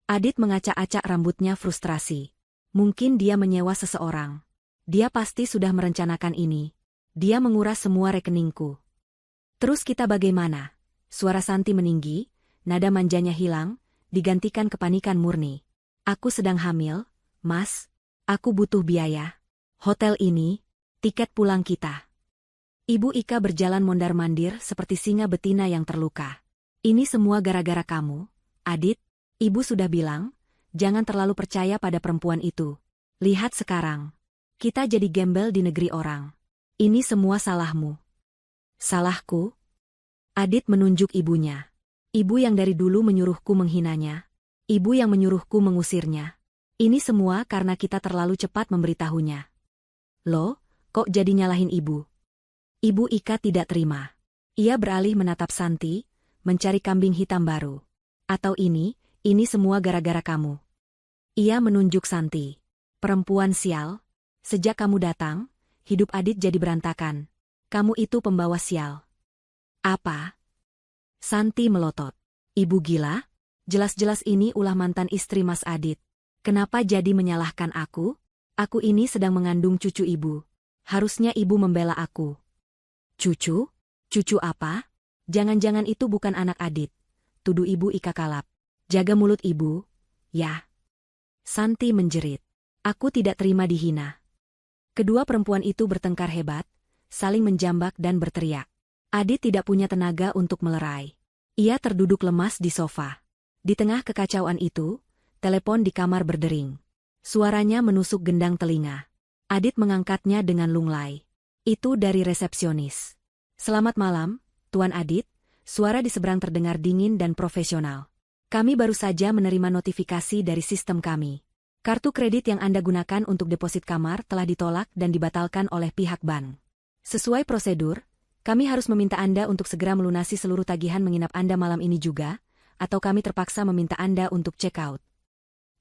Adit mengacak-acak rambutnya frustrasi. Mungkin dia menyewa seseorang. Dia pasti sudah merencanakan ini. Dia menguras semua rekeningku. Terus kita bagaimana? Suara Santi meninggi, nada manjanya hilang, digantikan kepanikan murni. Aku sedang hamil, Mas. Aku butuh biaya. Hotel ini, tiket pulang kita. Ibu Ika berjalan mondar-mandir seperti singa betina yang terluka. Ini semua gara-gara kamu, Adit. Ibu sudah bilang, jangan terlalu percaya pada perempuan itu. Lihat sekarang. Kita jadi gembel di negeri orang. Ini semua salahmu. Salahku? Adit menunjuk ibunya. Ibu yang dari dulu menyuruhku menghinanya. Ibu yang menyuruhku mengusirnya. Ini semua karena kita terlalu cepat memberitahunya. Loh, kok jadi nyalahin ibu? Ibu Ika tidak terima. Ia beralih menatap Santi, mencari kambing hitam baru. Atau ini semua gara-gara kamu. Ia menunjuk Santi. Perempuan sial. Sejak kamu datang, hidup Adit jadi berantakan. Kamu itu pembawa sial. Apa? Santi melotot. Ibu gila? Jelas-jelas ini ulah mantan istri Mas Adit. Kenapa jadi menyalahkan aku? Aku ini sedang mengandung cucu ibu. Harusnya ibu membela aku. Cucu? Cucu apa? Jangan-jangan itu bukan anak Adit. Tuduh ibu Ika kalap. Jaga mulut ibu, ya. Santi menjerit. Aku tidak terima dihina. Kedua perempuan itu bertengkar hebat, saling menjambak dan berteriak. Adit tidak punya tenaga untuk melerai. Ia terduduk lemas di sofa. Di tengah kekacauan itu, telepon di kamar berdering. Suaranya menusuk gendang telinga. Adit mengangkatnya dengan lunglai. Itu dari resepsionis. Selamat malam, Tuan Adit. Suara di seberang terdengar dingin dan profesional. Kami baru saja menerima notifikasi dari sistem kami. Kartu kredit yang Anda gunakan untuk deposit kamar telah ditolak dan dibatalkan oleh pihak bank. Sesuai prosedur, kami harus meminta Anda untuk segera melunasi seluruh tagihan menginap Anda malam ini juga, atau kami terpaksa meminta Anda untuk check out.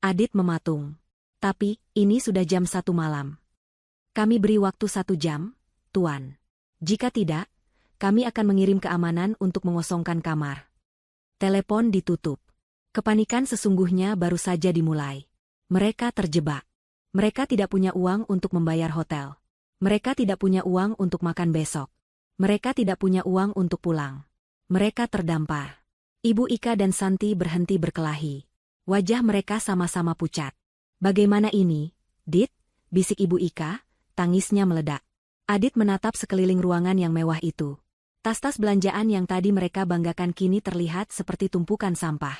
Adit mematung. Tapi, ini sudah jam 1 malam. Kami beri waktu 1 jam, Tuan. Jika tidak, kami akan mengirim keamanan untuk mengosongkan kamar. Telepon ditutup. Kepanikan sesungguhnya baru saja dimulai. Mereka terjebak. Mereka tidak punya uang untuk membayar hotel. Mereka tidak punya uang untuk makan besok. Mereka tidak punya uang untuk pulang. Mereka terdampar. Ibu Ika dan Santi berhenti berkelahi. Wajah mereka sama-sama pucat. Bagaimana ini, Dit? Bisik Ibu Ika, tangisnya meledak. Adit menatap sekeliling ruangan yang mewah itu. Tas-tas belanjaan yang tadi mereka banggakan kini terlihat seperti tumpukan sampah.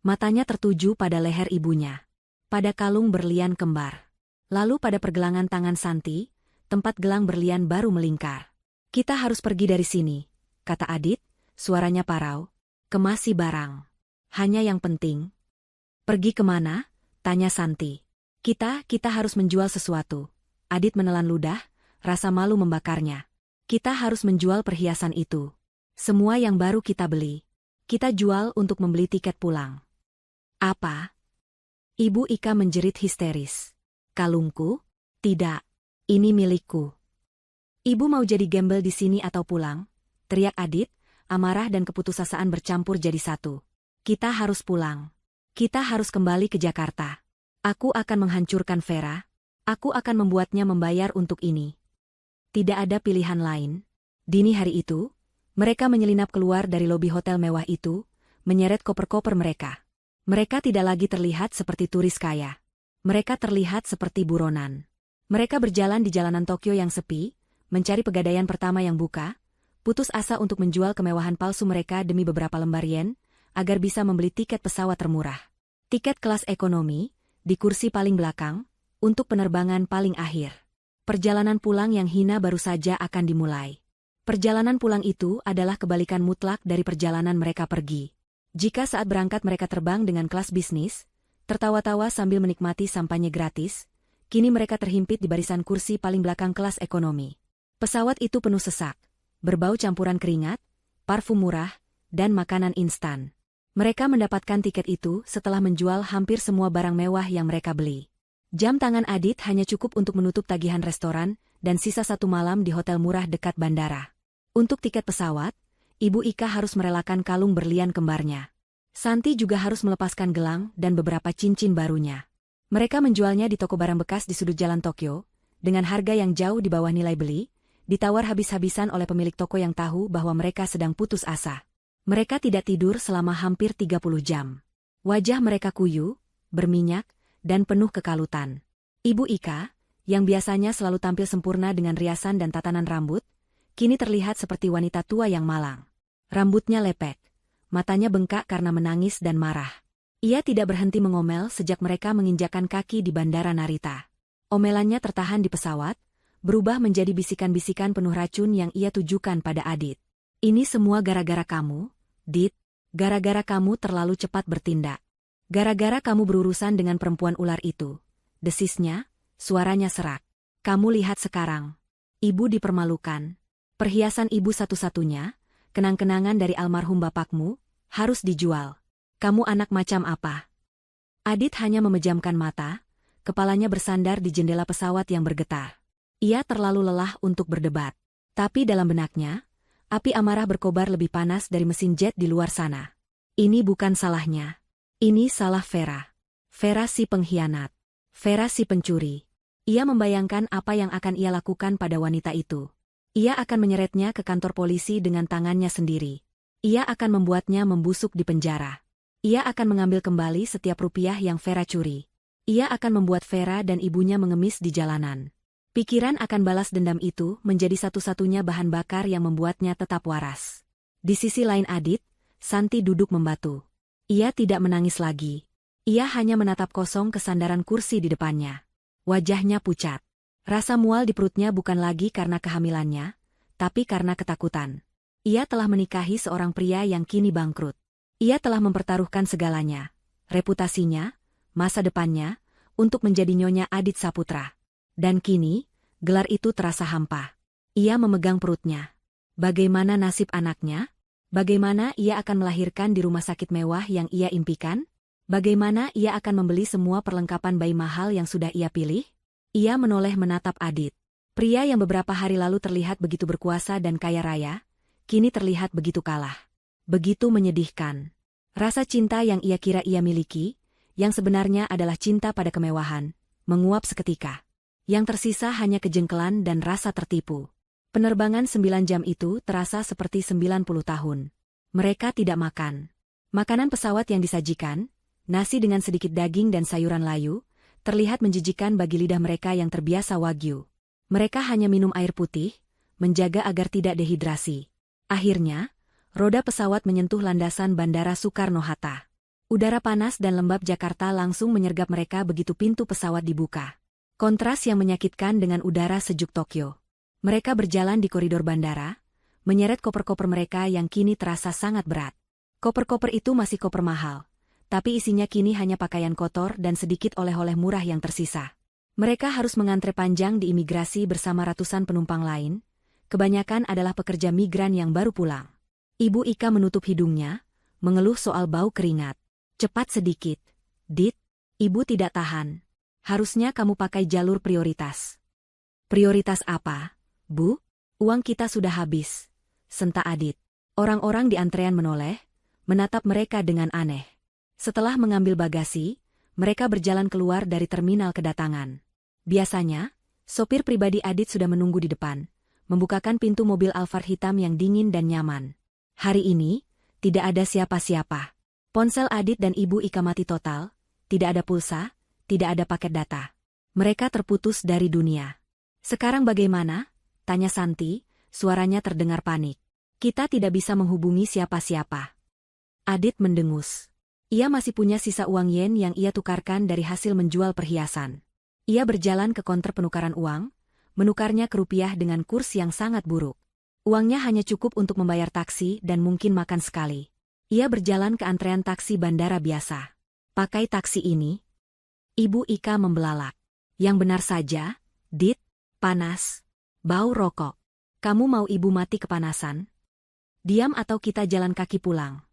Matanya tertuju pada leher ibunya. Pada kalung berlian kembar. Lalu pada pergelangan tangan Santi, tempat gelang berlian baru melingkar. Kita harus pergi dari sini, kata Adit, suaranya parau. Kemasi barang. Hanya yang penting. Pergi kemana? Tanya Santi. Kita harus menjual sesuatu. Adit menelan ludah, rasa malu membakarnya. Kita harus menjual perhiasan itu. Semua yang baru kita beli. Kita jual untuk membeli tiket pulang. Apa? Ibu Ika menjerit histeris. Kalungku? Tidak. Ini milikku. Ibu mau jadi gembel di sini atau pulang? Teriak Adit, amarah dan keputusasaan bercampur jadi satu. Kita harus pulang. Kita harus kembali ke Jakarta. Aku akan menghancurkan Vera. Aku akan membuatnya membayar untuk ini. Tidak ada pilihan lain. Dini hari itu, mereka menyelinap keluar dari lobi hotel mewah itu, menyeret koper-koper mereka. Mereka tidak lagi terlihat seperti turis kaya. Mereka terlihat seperti buronan. Mereka berjalan di jalanan Tokyo yang sepi, mencari pegadaian pertama yang buka, putus asa untuk menjual kemewahan palsu mereka demi beberapa lembar yen, agar bisa membeli tiket pesawat termurah. Tiket kelas ekonomi, di kursi paling belakang, untuk penerbangan paling akhir. Perjalanan pulang yang hina baru saja akan dimulai. Perjalanan pulang itu adalah kebalikan mutlak dari perjalanan mereka pergi. Jika saat berangkat mereka terbang dengan kelas bisnis, tertawa-tawa sambil menikmati sampahnya gratis, kini mereka terhimpit di barisan kursi paling belakang kelas ekonomi. Pesawat itu penuh sesak, berbau campuran keringat, parfum murah, dan makanan instan. Mereka mendapatkan tiket itu setelah menjual hampir semua barang mewah yang mereka beli. Jam tangan Adit hanya cukup untuk menutup tagihan restoran dan sisa satu malam di hotel murah dekat bandara. Untuk tiket pesawat, Ibu Ika harus merelakan kalung berlian kembarnya. Santi juga harus melepaskan gelang dan beberapa cincin barunya. Mereka menjualnya di toko barang bekas di sudut jalan Tokyo, dengan harga yang jauh di bawah nilai beli, ditawar habis-habisan oleh pemilik toko yang tahu bahwa mereka sedang putus asa. Mereka tidak tidur selama hampir 30 jam. Wajah mereka kuyu, berminyak, dan penuh kekalutan. Ibu Ika, yang biasanya selalu tampil sempurna dengan riasan dan tatanan rambut, kini terlihat seperti wanita tua yang malang. Rambutnya lepek, matanya bengkak karena menangis dan marah. Ia tidak berhenti mengomel sejak mereka menginjakkan kaki di Bandara Narita. Omelannya tertahan di pesawat, berubah menjadi bisikan-bisikan penuh racun yang ia tujukan pada Adit. Ini semua gara-gara kamu, Dit. Gara-gara kamu terlalu cepat bertindak. Gara-gara kamu berurusan dengan perempuan ular itu. Desisnya, suaranya serak. Kamu lihat sekarang. Ibu dipermalukan. Perhiasan ibu satu-satunya, kenang-kenangan dari almarhum bapakmu, harus dijual. Kamu anak macam apa? Adit hanya memejamkan mata, kepalanya bersandar di jendela pesawat yang bergetar. Ia terlalu lelah untuk berdebat. Tapi dalam benaknya, api amarah berkobar lebih panas dari mesin jet di luar sana. Ini bukan salahnya. Ini salah Vera. Vera si pengkhianat. Vera si pencuri. Ia membayangkan apa yang akan ia lakukan pada wanita itu. Ia akan menyeretnya ke kantor polisi dengan tangannya sendiri. Ia akan membuatnya membusuk di penjara. Ia akan mengambil kembali setiap rupiah yang Vera curi. Ia akan membuat Vera dan ibunya mengemis di jalanan. Pikiran akan balas dendam itu menjadi satu-satunya bahan bakar yang membuatnya tetap waras. Di sisi lain Adit, Santi duduk membatu. Ia tidak menangis lagi. Ia hanya menatap kosong kesandaran kursi di depannya. Wajahnya pucat. Rasa mual di perutnya bukan lagi karena kehamilannya, tapi karena ketakutan. Ia telah menikahi seorang pria yang kini bangkrut. Ia telah mempertaruhkan segalanya, reputasinya, masa depannya, untuk menjadi Nyonya Adit Saputra. Dan kini, gelar itu terasa hampa. Ia memegang perutnya. Bagaimana nasib anaknya? Bagaimana ia akan melahirkan di rumah sakit mewah yang ia impikan? Bagaimana ia akan membeli semua perlengkapan bayi mahal yang sudah ia pilih? Ia menoleh menatap Adit. Pria yang beberapa hari lalu terlihat begitu berkuasa dan kaya raya, kini terlihat begitu kalah. Begitu menyedihkan. Rasa cinta yang ia kira ia miliki, yang sebenarnya adalah cinta pada kemewahan, menguap seketika. Yang tersisa hanya kejengkelan dan rasa tertipu. Penerbangan 9 jam itu terasa seperti 90 tahun. Mereka tidak makan. Makanan pesawat yang disajikan, nasi dengan sedikit daging dan sayuran layu, terlihat menjijikan bagi lidah mereka yang terbiasa wagyu. Mereka hanya minum air putih, menjaga agar tidak dehidrasi. Akhirnya, roda pesawat menyentuh landasan Bandara Soekarno-Hatta. Udara panas dan lembab Jakarta langsung menyergap mereka begitu pintu pesawat dibuka. Kontras yang menyakitkan dengan udara sejuk Tokyo. Mereka berjalan di koridor bandara, menyeret koper-koper mereka yang kini terasa sangat berat. Koper-koper itu masih koper mahal, tapi isinya kini hanya pakaian kotor dan sedikit oleh-oleh murah yang tersisa. Mereka harus mengantre panjang di imigrasi bersama ratusan penumpang lain, kebanyakan adalah pekerja migran yang baru pulang. Ibu Ika menutup hidungnya, mengeluh soal bau keringat. Cepat sedikit, Dit. Ibu tidak tahan. Harusnya kamu pakai jalur prioritas. Prioritas apa, Bu? Uang kita sudah habis, senta Adit. Orang-orang di antrean menoleh, menatap mereka dengan aneh. Setelah mengambil bagasi, mereka berjalan keluar dari terminal kedatangan. Biasanya, sopir pribadi Adit sudah menunggu di depan, membukakan pintu mobil Alphard hitam yang dingin dan nyaman. Hari ini, tidak ada siapa-siapa. Ponsel Adit dan Ibu Ika mati total, tidak ada pulsa, tidak ada paket data. Mereka terputus dari dunia. Sekarang bagaimana? Tanya Santi, suaranya terdengar panik. Kita tidak bisa menghubungi siapa-siapa. Adit mendengus. Ia masih punya sisa uang yen yang ia tukarkan dari hasil menjual perhiasan. Ia berjalan ke konter penukaran uang, menukarnya ke rupiah dengan kurs yang sangat buruk. Uangnya hanya cukup untuk membayar taksi dan mungkin makan sekali. Ia berjalan ke antrean taksi bandara biasa. Pakai taksi ini? Ibu Ika membelalak. Yang benar saja, Dit, panas. Bau rokok. Kamu mau ibu mati kepanasan? Diam atau kita jalan kaki pulang.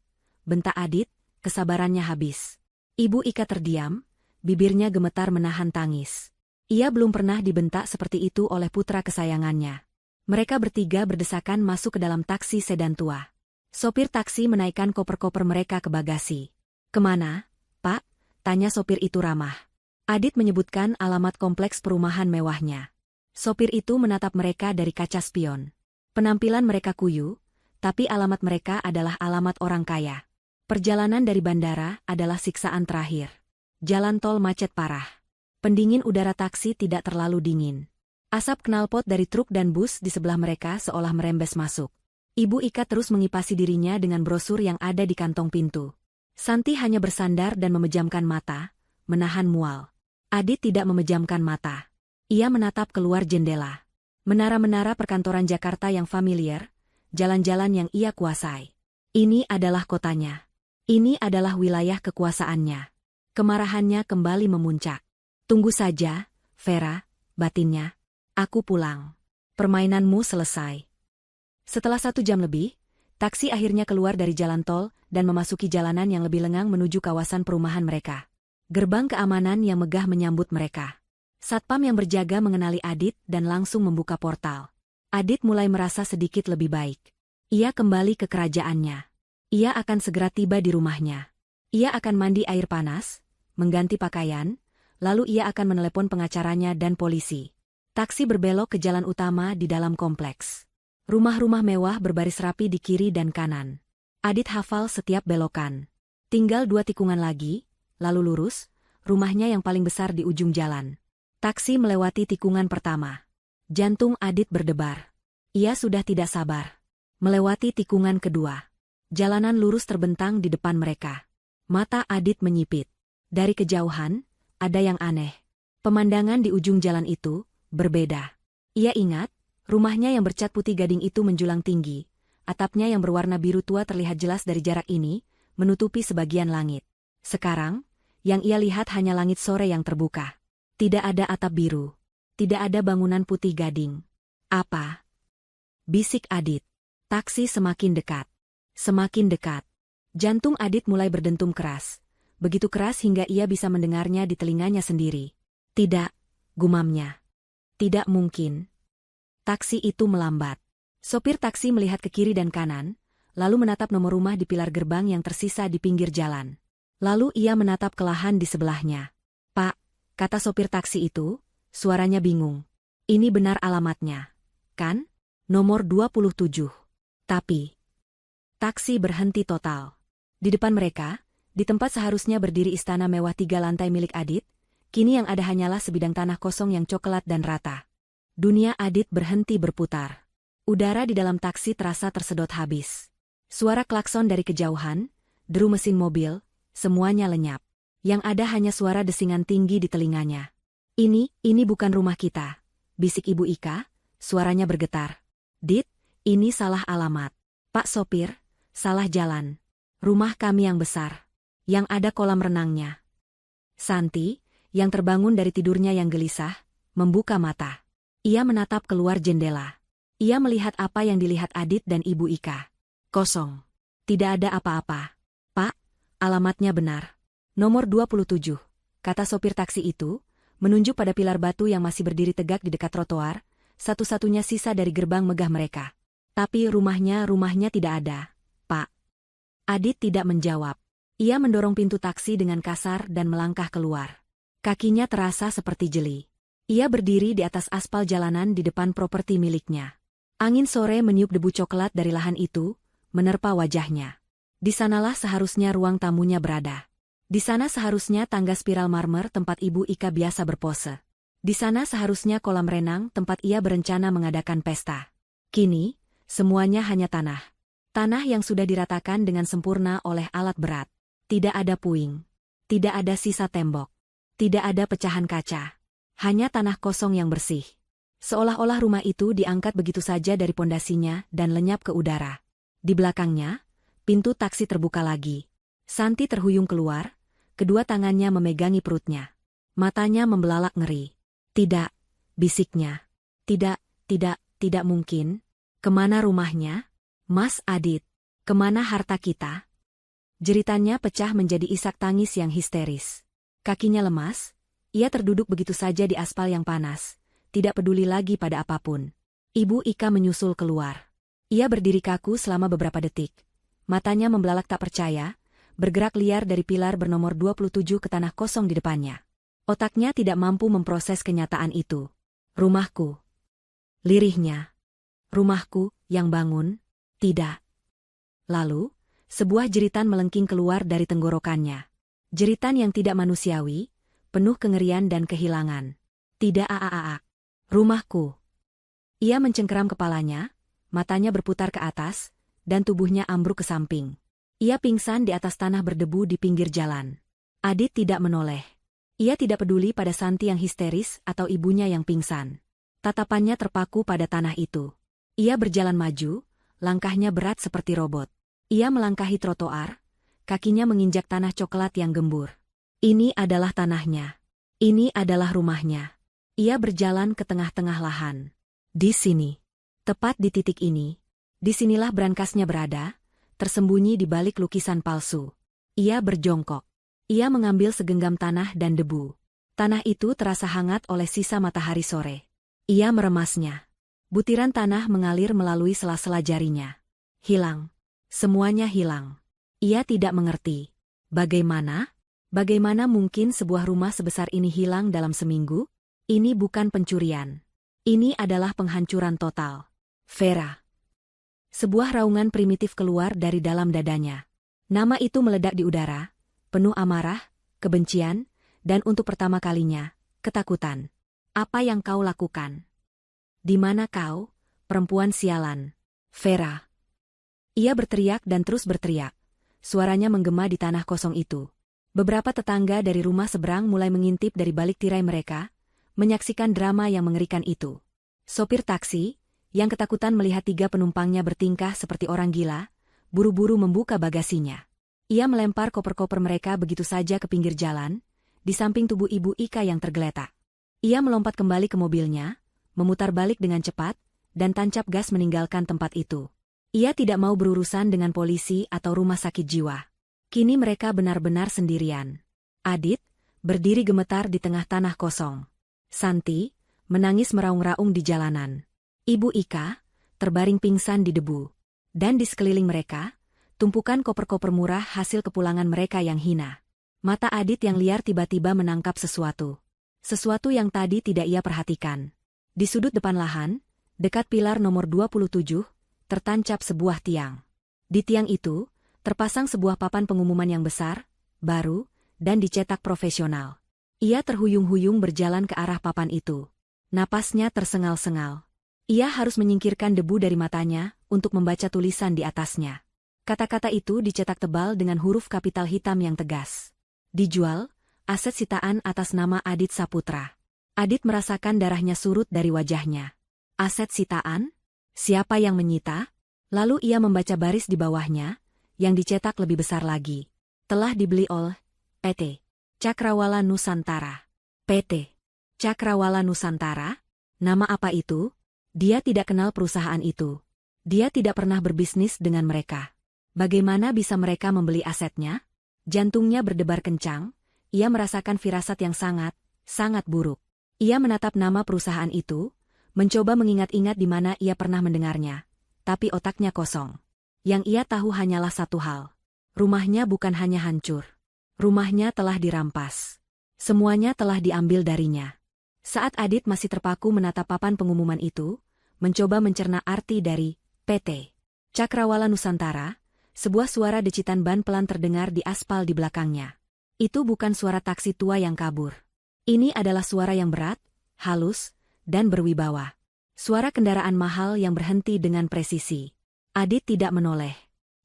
Bentak Adit, kesabarannya habis. Ibu Ika terdiam, bibirnya gemetar menahan tangis. Ia belum pernah dibentak seperti itu oleh putra kesayangannya. Mereka bertiga berdesakan masuk ke dalam taksi sedan tua. Sopir taksi menaikkan koper-koper mereka ke bagasi. Kemana, Pak? Tanya sopir itu ramah. Adit menyebutkan alamat kompleks perumahan mewahnya. Sopir itu menatap mereka dari kaca spion. Penampilan mereka kuyu, tapi alamat mereka adalah alamat orang kaya. Perjalanan dari bandara adalah siksaan terakhir. Jalan tol macet parah. Pendingin udara taksi tidak terlalu dingin. Asap knalpot dari truk dan bus di sebelah mereka seolah merembes masuk. Ibu Ika terus mengipasi dirinya dengan brosur yang ada di kantong pintu. Santi hanya bersandar dan memejamkan mata, menahan mual. Adit tidak memejamkan mata. Ia menatap keluar jendela. Menara-menara perkantoran Jakarta yang familiar, jalan-jalan yang ia kuasai. Ini adalah kotanya. Ini adalah wilayah kekuasaannya. Kemarahannya kembali memuncak. Tunggu saja, Vera, batinnya. Aku pulang. Permainanmu selesai. Setelah 1 jam lebih, taksi akhirnya keluar dari jalan tol dan memasuki jalanan yang lebih lengang menuju kawasan perumahan mereka. Gerbang keamanan yang megah menyambut mereka. Satpam yang berjaga mengenali Adit dan langsung membuka portal. Adit mulai merasa sedikit lebih baik. Ia kembali ke kerajaannya. Ia akan segera tiba di rumahnya. Ia akan mandi air panas, mengganti pakaian, lalu ia akan menelepon pengacaranya dan polisi. Taksi berbelok ke jalan utama di dalam kompleks. Rumah-rumah mewah berbaris rapi di kiri dan kanan. Adit hafal setiap belokan. Tinggal 2 tikungan lagi, lalu lurus, rumahnya yang paling besar di ujung jalan. Taksi melewati tikungan pertama. Jantung Adit berdebar. Ia sudah tidak sabar. Melewati tikungan kedua. Jalanan lurus terbentang di depan mereka. Mata Adit menyipit. Dari kejauhan, ada yang aneh. Pemandangan di ujung jalan itu berbeda. Ia ingat, rumahnya yang bercat putih gading itu menjulang tinggi. Atapnya yang berwarna biru tua terlihat jelas dari jarak ini, menutupi sebagian langit. Sekarang, yang ia lihat hanya langit sore yang terbuka. Tidak ada atap biru. Tidak ada bangunan putih gading. Apa? Bisik Adit. Taksi semakin dekat. Semakin dekat. Jantung Adit mulai berdentum keras. Begitu keras hingga ia bisa mendengarnya di telinganya sendiri. Tidak, gumamnya. Tidak mungkin. Taksi itu melambat. Sopir taksi melihat ke kiri dan kanan, lalu menatap nomor rumah di pilar gerbang yang tersisa di pinggir jalan. Lalu ia menatap ke lahan di sebelahnya. Pak, kata sopir taksi itu, suaranya bingung. Ini benar alamatnya, kan? Nomor 27. Tapi, taksi berhenti total. Di depan mereka, di tempat seharusnya berdiri istana mewah 3 lantai milik Adit, kini yang ada hanyalah sebidang tanah kosong yang coklat dan rata. Dunia Adit berhenti berputar. Udara di dalam taksi terasa tersedot habis. Suara klakson dari kejauhan, deru mesin mobil, semuanya lenyap. Yang ada hanya suara desingan tinggi di telinganya. Ini bukan rumah kita, bisik Ibu Ika, suaranya bergetar. Dit, ini salah alamat. Pak sopir, salah jalan. Rumah kami yang besar. Yang ada kolam renangnya. Santi, yang terbangun dari tidurnya yang gelisah, membuka mata. Ia menatap keluar jendela. Ia melihat apa yang dilihat Adit dan Ibu Ika. Kosong. Tidak ada apa-apa. Pak, alamatnya benar. Nomor 27, kata sopir taksi itu, menunjuk pada pilar batu yang masih berdiri tegak di dekat trotoar, satu-satunya sisa dari gerbang megah mereka. Tapi rumahnya tidak ada, Pak. Adit tidak menjawab. Ia mendorong pintu taksi dengan kasar dan melangkah keluar. Kakinya terasa seperti jeli. Ia berdiri di atas aspal jalanan di depan properti miliknya. Angin sore meniup debu coklat dari lahan itu, menerpa wajahnya. Di sanalah seharusnya ruang tamunya berada. Di sana seharusnya tangga spiral marmer tempat Ibu Ika biasa berpose. Di sana seharusnya kolam renang tempat ia berencana mengadakan pesta. Kini, semuanya hanya tanah. Tanah yang sudah diratakan dengan sempurna oleh alat berat. Tidak ada puing. Tidak ada sisa tembok. Tidak ada pecahan kaca. Hanya tanah kosong yang bersih. Seolah-olah rumah itu diangkat begitu saja dari pondasinya dan lenyap ke udara. Di belakangnya, pintu taksi terbuka lagi. Santi terhuyung keluar, kedua tangannya memegangi perutnya. Matanya membelalak ngeri. Tidak, bisiknya. Tidak mungkin. Kemana rumahnya? Mas Adit, kemana harta kita? Jeritannya pecah menjadi isak tangis yang histeris. Kakinya lemas, ia terduduk begitu saja di aspal yang panas, tidak peduli lagi pada apapun. Ibu Ika menyusul keluar. Ia berdiri kaku selama beberapa detik. Matanya membelalak tak percaya, bergerak liar dari pilar bernomor 27 ke tanah kosong di depannya. Otaknya tidak mampu memproses kenyataan itu. Rumahku. Lirihnya. Rumahku, yang bangun? Tidak. Lalu, sebuah jeritan melengking keluar dari tenggorokannya. Jeritan yang tidak manusiawi, penuh kengerian dan kehilangan. Tidak Rumahku. Ia mencengkeram kepalanya, matanya berputar ke atas, dan tubuhnya ambruk ke samping. Ia pingsan di atas tanah berdebu di pinggir jalan. Adit tidak menoleh. Ia tidak peduli pada Santi yang histeris atau ibunya yang pingsan. Tatapannya terpaku pada tanah itu. Ia berjalan maju, langkahnya berat seperti robot. Ia melangkahi trotoar, kakinya menginjak tanah coklat yang gembur. Ini adalah tanahnya. Ini adalah rumahnya. Ia berjalan ke tengah-tengah lahan. Di sini. Tepat di titik ini. Disinilah brankasnya berada, tersembunyi di balik lukisan palsu. Ia berjongkok. Ia mengambil segenggam tanah dan debu. Tanah itu terasa hangat oleh sisa matahari sore. Ia meremasnya. Butiran tanah mengalir melalui sela-sela jarinya. Hilang. Semuanya hilang. Ia tidak mengerti. Bagaimana? Bagaimana mungkin sebuah rumah sebesar ini hilang dalam seminggu? Ini bukan pencurian. Ini adalah penghancuran total. Vera. Sebuah raungan primitif keluar dari dalam dadanya. Nama itu meledak di udara, penuh amarah, kebencian, dan untuk pertama kalinya, ketakutan. Apa yang kau lakukan? Di mana kau, perempuan sialan? Vera. Ia berteriak dan terus berteriak. Suaranya menggema di tanah kosong itu. Beberapa tetangga dari rumah seberang mulai mengintip dari balik tirai mereka, menyaksikan drama yang mengerikan itu. Sopir taksi, yang ketakutan melihat 3 penumpangnya bertingkah seperti orang gila, buru-buru membuka bagasinya. Ia melempar koper-koper mereka begitu saja ke pinggir jalan, di samping tubuh Ibu Ika yang tergeletak. Ia melompat kembali ke mobilnya, memutar balik dengan cepat, dan tancap gas meninggalkan tempat itu. Ia tidak mau berurusan dengan polisi atau rumah sakit jiwa. Kini mereka benar-benar sendirian. Adit, berdiri gemetar di tengah tanah kosong. Santi, menangis meraung-raung di jalanan. Ibu Ika, terbaring pingsan di debu. Dan di sekeliling mereka, tumpukan koper-koper murah hasil kepulangan mereka yang hina. Mata Adit yang liar tiba-tiba menangkap sesuatu. Sesuatu yang tadi tidak ia perhatikan. Di sudut depan lahan, dekat pilar nomor 27, tertancap sebuah tiang. Di tiang itu, terpasang sebuah papan pengumuman yang besar, baru, dan dicetak profesional. Ia terhuyung-huyung berjalan ke arah papan itu. Napasnya tersengal-sengal. Ia harus menyingkirkan debu dari matanya untuk membaca tulisan di atasnya. Kata-kata itu dicetak tebal dengan huruf kapital hitam yang tegas. Dijual, aset sitaan atas nama Adit Saputra. Adit merasakan darahnya surut dari wajahnya. Aset sitaan? Siapa yang menyita? Lalu ia membaca baris di bawahnya, yang dicetak lebih besar lagi. Telah dibeli oleh PT Cakrawala Nusantara. PT Cakrawala Nusantara? Nama apa itu? Dia tidak kenal perusahaan itu. Dia tidak pernah berbisnis dengan mereka. Bagaimana bisa mereka membeli asetnya? Jantungnya berdebar kencang, ia merasakan firasat yang sangat, Sangat buruk. Ia menatap nama perusahaan itu, mencoba mengingat-ingat di mana ia pernah mendengarnya, tapi otaknya kosong. Yang ia tahu hanyalah satu hal. Rumahnya bukan hanya hancur. Rumahnya telah dirampas. Semuanya telah diambil darinya. Saat Adit masih terpaku menatap papan pengumuman itu, mencoba mencerna arti dari PT Cakrawala Nusantara, sebuah suara decitan ban pelan terdengar di aspal di belakangnya. Itu bukan suara taksi tua yang kabur. Ini adalah suara yang berat, halus, dan berwibawa. Suara kendaraan mahal yang berhenti dengan presisi. Adit tidak menoleh.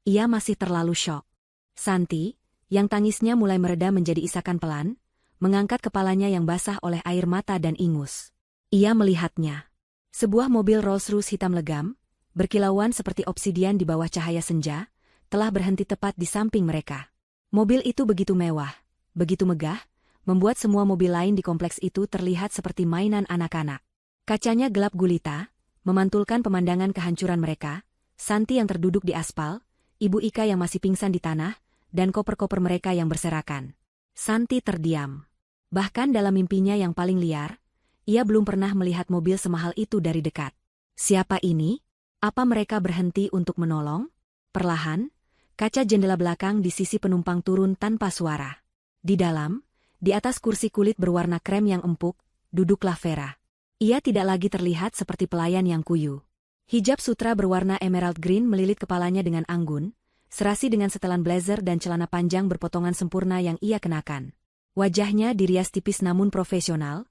Ia masih terlalu syok. Santi, yang tangisnya mulai mereda menjadi isakan pelan, mengangkat kepalanya yang basah oleh air mata dan ingus. Ia melihatnya. Sebuah mobil Rolls-Royce hitam legam, berkilauan seperti obsidian di bawah cahaya senja, telah berhenti tepat di samping mereka. Mobil itu begitu mewah, begitu megah, membuat semua mobil lain di kompleks itu terlihat seperti mainan anak-anak. Kacanya gelap gulita, memantulkan pemandangan kehancuran mereka, Santi yang terduduk di aspal, Ibu Ika yang masih pingsan di tanah, dan koper-koper mereka yang berserakan. Santi terdiam. Bahkan dalam mimpinya yang paling liar, ia belum pernah melihat mobil semahal itu dari dekat. Siapa ini? Apa mereka berhenti untuk menolong? Perlahan, kaca jendela belakang di sisi penumpang turun tanpa suara. Di dalam, di atas kursi kulit berwarna krem yang empuk, duduklah Vera. Ia tidak lagi terlihat seperti pelayan yang kuyu. Hijab sutra berwarna emerald green melilit kepalanya dengan anggun, serasi dengan setelan blazer dan celana panjang berpotongan sempurna yang ia kenakan. Wajahnya dirias tipis namun profesional,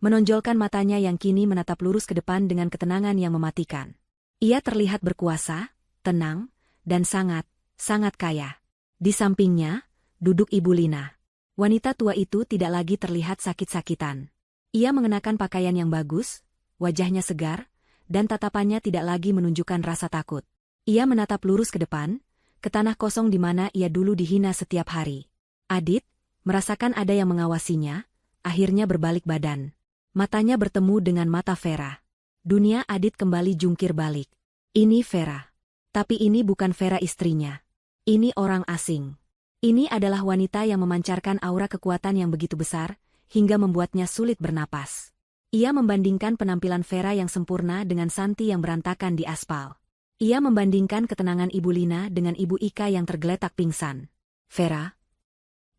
menonjolkan matanya yang kini menatap lurus ke depan dengan ketenangan yang mematikan. Ia terlihat berkuasa, tenang, dan sangat kaya. Di sampingnya, duduk Ibu Lina. Wanita tua itu tidak lagi terlihat sakit-sakitan. Ia mengenakan pakaian yang bagus, wajahnya segar, dan tatapannya tidak lagi menunjukkan rasa takut. Ia menatap lurus ke depan, ke tanah kosong di mana ia dulu dihina setiap hari. Adit, merasakan ada yang mengawasinya, akhirnya berbalik badan. Matanya bertemu dengan mata Vera. Dunia Adit kembali jungkir balik. Ini Vera. Tapi ini bukan Vera istrinya. Ini orang asing. Ini adalah wanita yang memancarkan aura kekuatan yang begitu besar, hingga membuatnya sulit bernapas. Ia membandingkan penampilan Vera yang sempurna dengan Santi yang berantakan di aspal. Ia membandingkan ketenangan Ibu Lina dengan Ibu Ika yang tergeletak pingsan. Vera.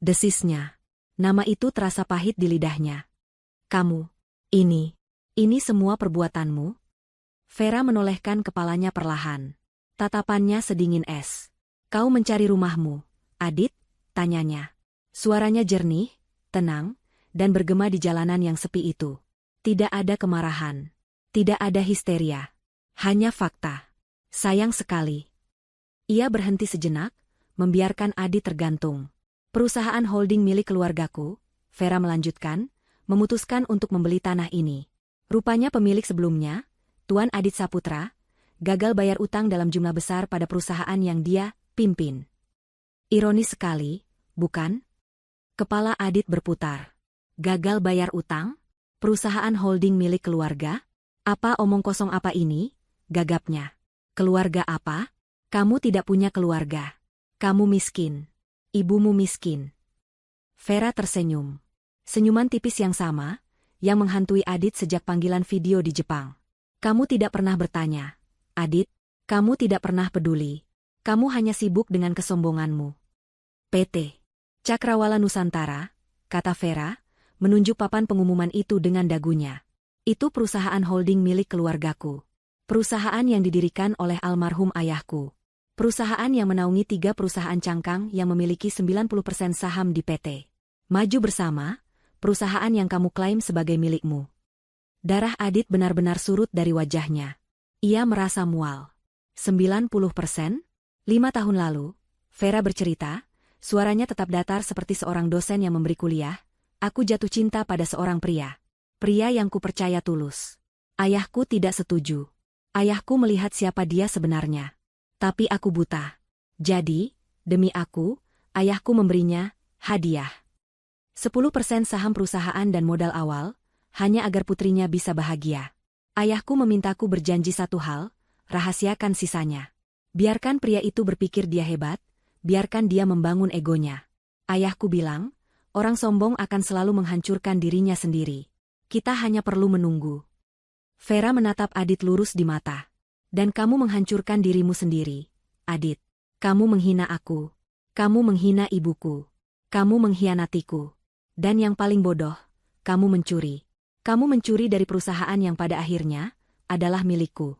Desisnya. Nama itu terasa pahit di lidahnya. Kamu. Ini semua perbuatanmu? Vera menolehkan kepalanya perlahan. Tatapannya sedingin es. Kau mencari rumahmu, Adit? Tanyanya. Suaranya jernih, tenang, dan bergema di jalanan yang sepi itu. Tidak ada kemarahan. Tidak ada histeria. Hanya fakta. Sayang sekali. Ia berhenti sejenak, membiarkan Adit tergantung. Perusahaan holding milik keluargaku, Vera melanjutkan, memutuskan untuk membeli tanah ini. Rupanya pemilik sebelumnya, Tuan Adit Saputra, gagal bayar utang dalam jumlah besar pada perusahaan yang dia pimpin. Ironis sekali, bukan? Kepala Adit berputar. Gagal bayar utang? Perusahaan holding milik keluarga? Apa omong kosong apa ini? Gagapnya. Keluarga apa? Kamu tidak punya keluarga. Kamu miskin. Ibumu miskin. Vera tersenyum. Senyuman tipis yang sama, yang menghantui Adit sejak panggilan video di Jepang. Kamu tidak pernah bertanya. Adit, kamu tidak pernah peduli. Kamu hanya sibuk dengan kesombonganmu. PT Cakrawala Nusantara, kata Vera, menunjuk papan pengumuman itu dengan dagunya. Itu perusahaan holding milik keluargaku. Perusahaan yang didirikan oleh almarhum ayahku. Perusahaan yang menaungi 3 perusahaan cangkang yang memiliki 90% saham di PT Maju Bersama, perusahaan yang kamu klaim sebagai milikmu. Darah Adit benar-benar surut dari wajahnya. Ia merasa mual. 90%? 5 tahun lalu, Vera bercerita, suaranya tetap datar seperti seorang dosen yang memberi kuliah, aku jatuh cinta pada seorang pria. Pria yang kupercaya tulus. Ayahku tidak setuju. Ayahku melihat siapa dia sebenarnya. Tapi aku buta. Jadi, demi aku, ayahku memberinya hadiah. 10% saham perusahaan dan modal awal, hanya agar putrinya bisa bahagia. Ayahku memintaku berjanji satu hal, rahasiakan sisanya. Biarkan pria itu berpikir dia hebat, biarkan dia membangun egonya. Ayahku bilang, Orang sombong akan selalu menghancurkan dirinya sendiri. Kita hanya perlu menunggu. Vera menatap Adit lurus di mata. Dan kamu menghancurkan dirimu sendiri, Adit. Kamu menghina aku. Kamu menghina ibuku. Kamu mengkhianatiku. Dan yang paling bodoh, kamu mencuri. Kamu mencuri dari perusahaan yang pada akhirnya adalah milikku.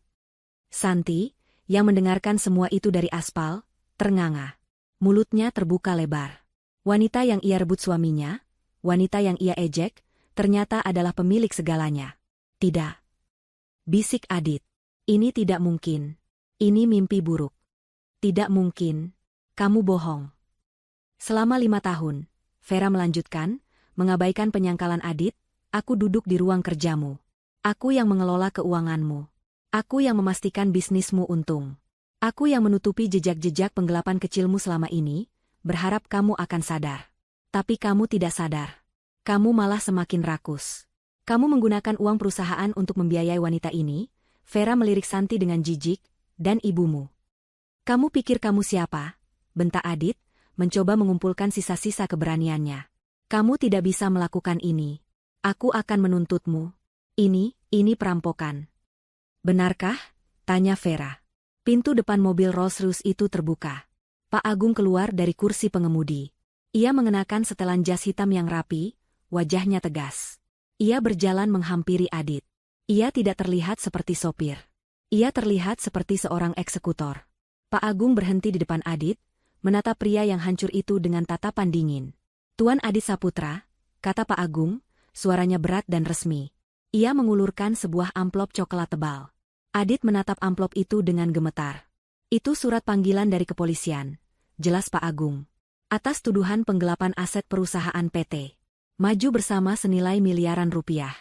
Santi, yang mendengarkan semua itu dari aspal, ternganga. Mulutnya terbuka lebar. Wanita yang ia rebut suaminya, wanita yang ia ejek, ternyata adalah pemilik segalanya. Tidak. Bisik Adit. Ini tidak mungkin. Ini mimpi buruk. Tidak mungkin. Kamu bohong. Selama 5 tahun, Vera melanjutkan, mengabaikan penyangkalan Adit, aku duduk di ruang kerjamu. Aku yang mengelola keuanganmu. Aku yang memastikan bisnismu untung. Aku yang menutupi jejak-jejak penggelapan kecilmu selama ini, berharap kamu akan sadar. Tapi kamu tidak sadar. Kamu malah semakin rakus. Kamu menggunakan uang perusahaan untuk membiayai wanita ini, Vera melirik Santi dengan jijik, dan ibumu. Kamu pikir kamu siapa? Bentak Adit, mencoba mengumpulkan sisa-sisa keberaniannya. Kamu tidak bisa melakukan ini. Aku akan menuntutmu. Ini perampokan. Benarkah? Tanya Vera. Pintu depan mobil Rolls-Royce itu terbuka. Pak Agung keluar dari kursi pengemudi. Ia mengenakan setelan jas hitam yang rapi, wajahnya tegas. Ia berjalan menghampiri Adit. Ia tidak terlihat seperti sopir. Ia terlihat seperti seorang eksekutor. Pak Agung berhenti di depan Adit, menatap pria yang hancur itu dengan tatapan dingin. Tuan Adit Saputra, kata Pak Agung, suaranya berat dan resmi. Ia mengulurkan sebuah amplop coklat tebal. Adit menatap amplop itu dengan gemetar. Itu surat panggilan dari kepolisian. Jelas Pak Agung. Atas tuduhan penggelapan aset perusahaan PT Maju Bersama senilai miliaran rupiah.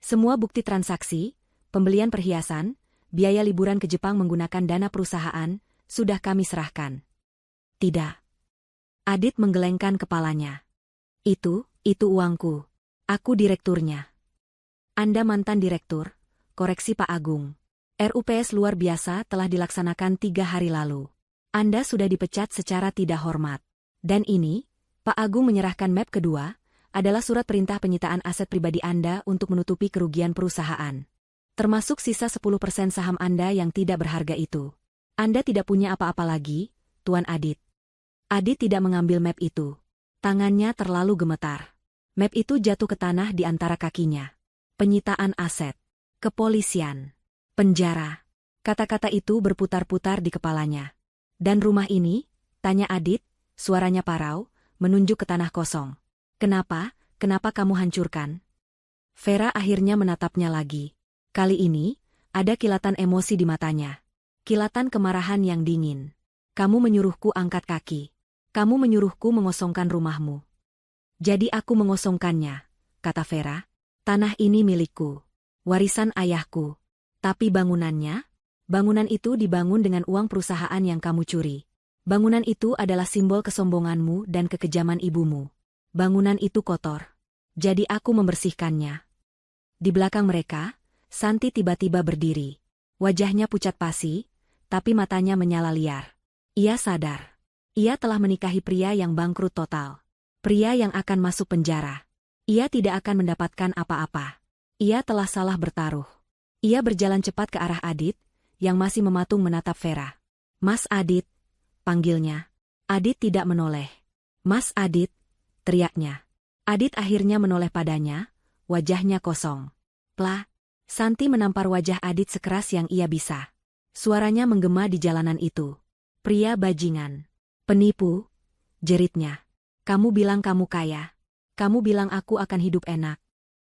Semua bukti transaksi, pembelian perhiasan, biaya liburan ke Jepang menggunakan dana perusahaan, sudah kami serahkan. Tidak. Adit menggelengkan kepalanya. Itu uangku. Aku direkturnya. Anda mantan direktur, koreksi Pak Agung. RUPS luar biasa telah dilaksanakan 3 hari lalu. Anda sudah dipecat secara tidak hormat. Dan ini, Pak Agung menyerahkan map kedua, adalah surat perintah penyitaan aset pribadi Anda untuk menutupi kerugian perusahaan. Termasuk sisa 10% saham Anda yang tidak berharga itu. Anda tidak punya apa-apa lagi, Tuan Adit. Adit tidak mengambil map itu. Tangannya terlalu gemetar. Map itu jatuh ke tanah di antara kakinya. Penyitaan aset. Kepolisian. Penjara. Kata-kata itu berputar-putar di kepalanya. Dan rumah ini? Tanya Adit, suaranya parau, menunjuk ke tanah kosong. Kenapa kamu hancurkan? Vera akhirnya menatapnya lagi. Kali ini, ada kilatan emosi di matanya. Kilatan kemarahan yang dingin. Kamu menyuruhku angkat kaki. Kamu menyuruhku mengosongkan rumahmu. Jadi aku mengosongkannya, kata Vera. Tanah ini milikku. Warisan ayahku. Tapi bangunannya? Bangunan itu dibangun dengan uang perusahaan yang kamu curi. Bangunan itu adalah simbol kesombonganmu dan kekejaman ibumu. Bangunan itu kotor. Jadi aku membersihkannya. Di belakang mereka, Santi tiba-tiba berdiri. Wajahnya pucat pasi, tapi matanya menyala liar. Ia sadar. Ia telah menikahi pria yang bangkrut total. Pria yang akan masuk penjara. Ia tidak akan mendapatkan apa-apa. Ia telah salah bertaruh. Ia berjalan cepat ke arah Adit, yang masih mematung menatap Vera. Mas Adit, panggilnya. Adit tidak menoleh. Mas Adit, teriaknya. Adit akhirnya menoleh padanya, wajahnya kosong. Plah, Santi menampar wajah Adit sekeras yang ia bisa. Suaranya menggema di jalanan itu. Pria bajingan. Penipu, jeritnya. Kamu bilang kamu kaya. Kamu bilang aku akan hidup enak.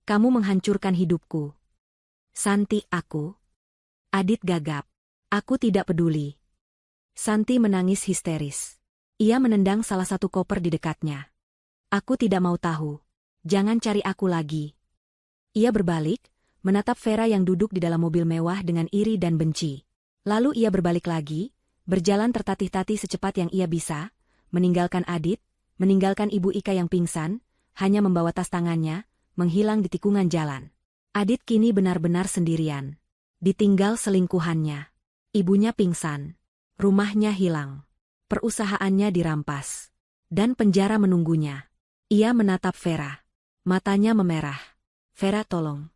Kamu menghancurkan hidupku. Santi, aku. Adit gagap. Aku tidak peduli. Santi menangis histeris. Ia menendang salah satu koper di dekatnya. Aku tidak mau tahu. Jangan cari aku lagi. Ia berbalik, menatap Vera yang duduk di dalam mobil mewah dengan iri dan benci. Lalu ia berbalik lagi, berjalan tertatih-tatih secepat yang ia bisa, meninggalkan Adit, meninggalkan Ibu Ika yang pingsan, hanya membawa tas tangannya, menghilang di tikungan jalan. Adit kini benar-benar sendirian. Ditinggal selingkuhannya. Ibunya pingsan. Rumahnya hilang. Perusahaannya dirampas. Dan penjara menunggunya. Ia menatap Vera. Matanya memerah. Vera, tolong.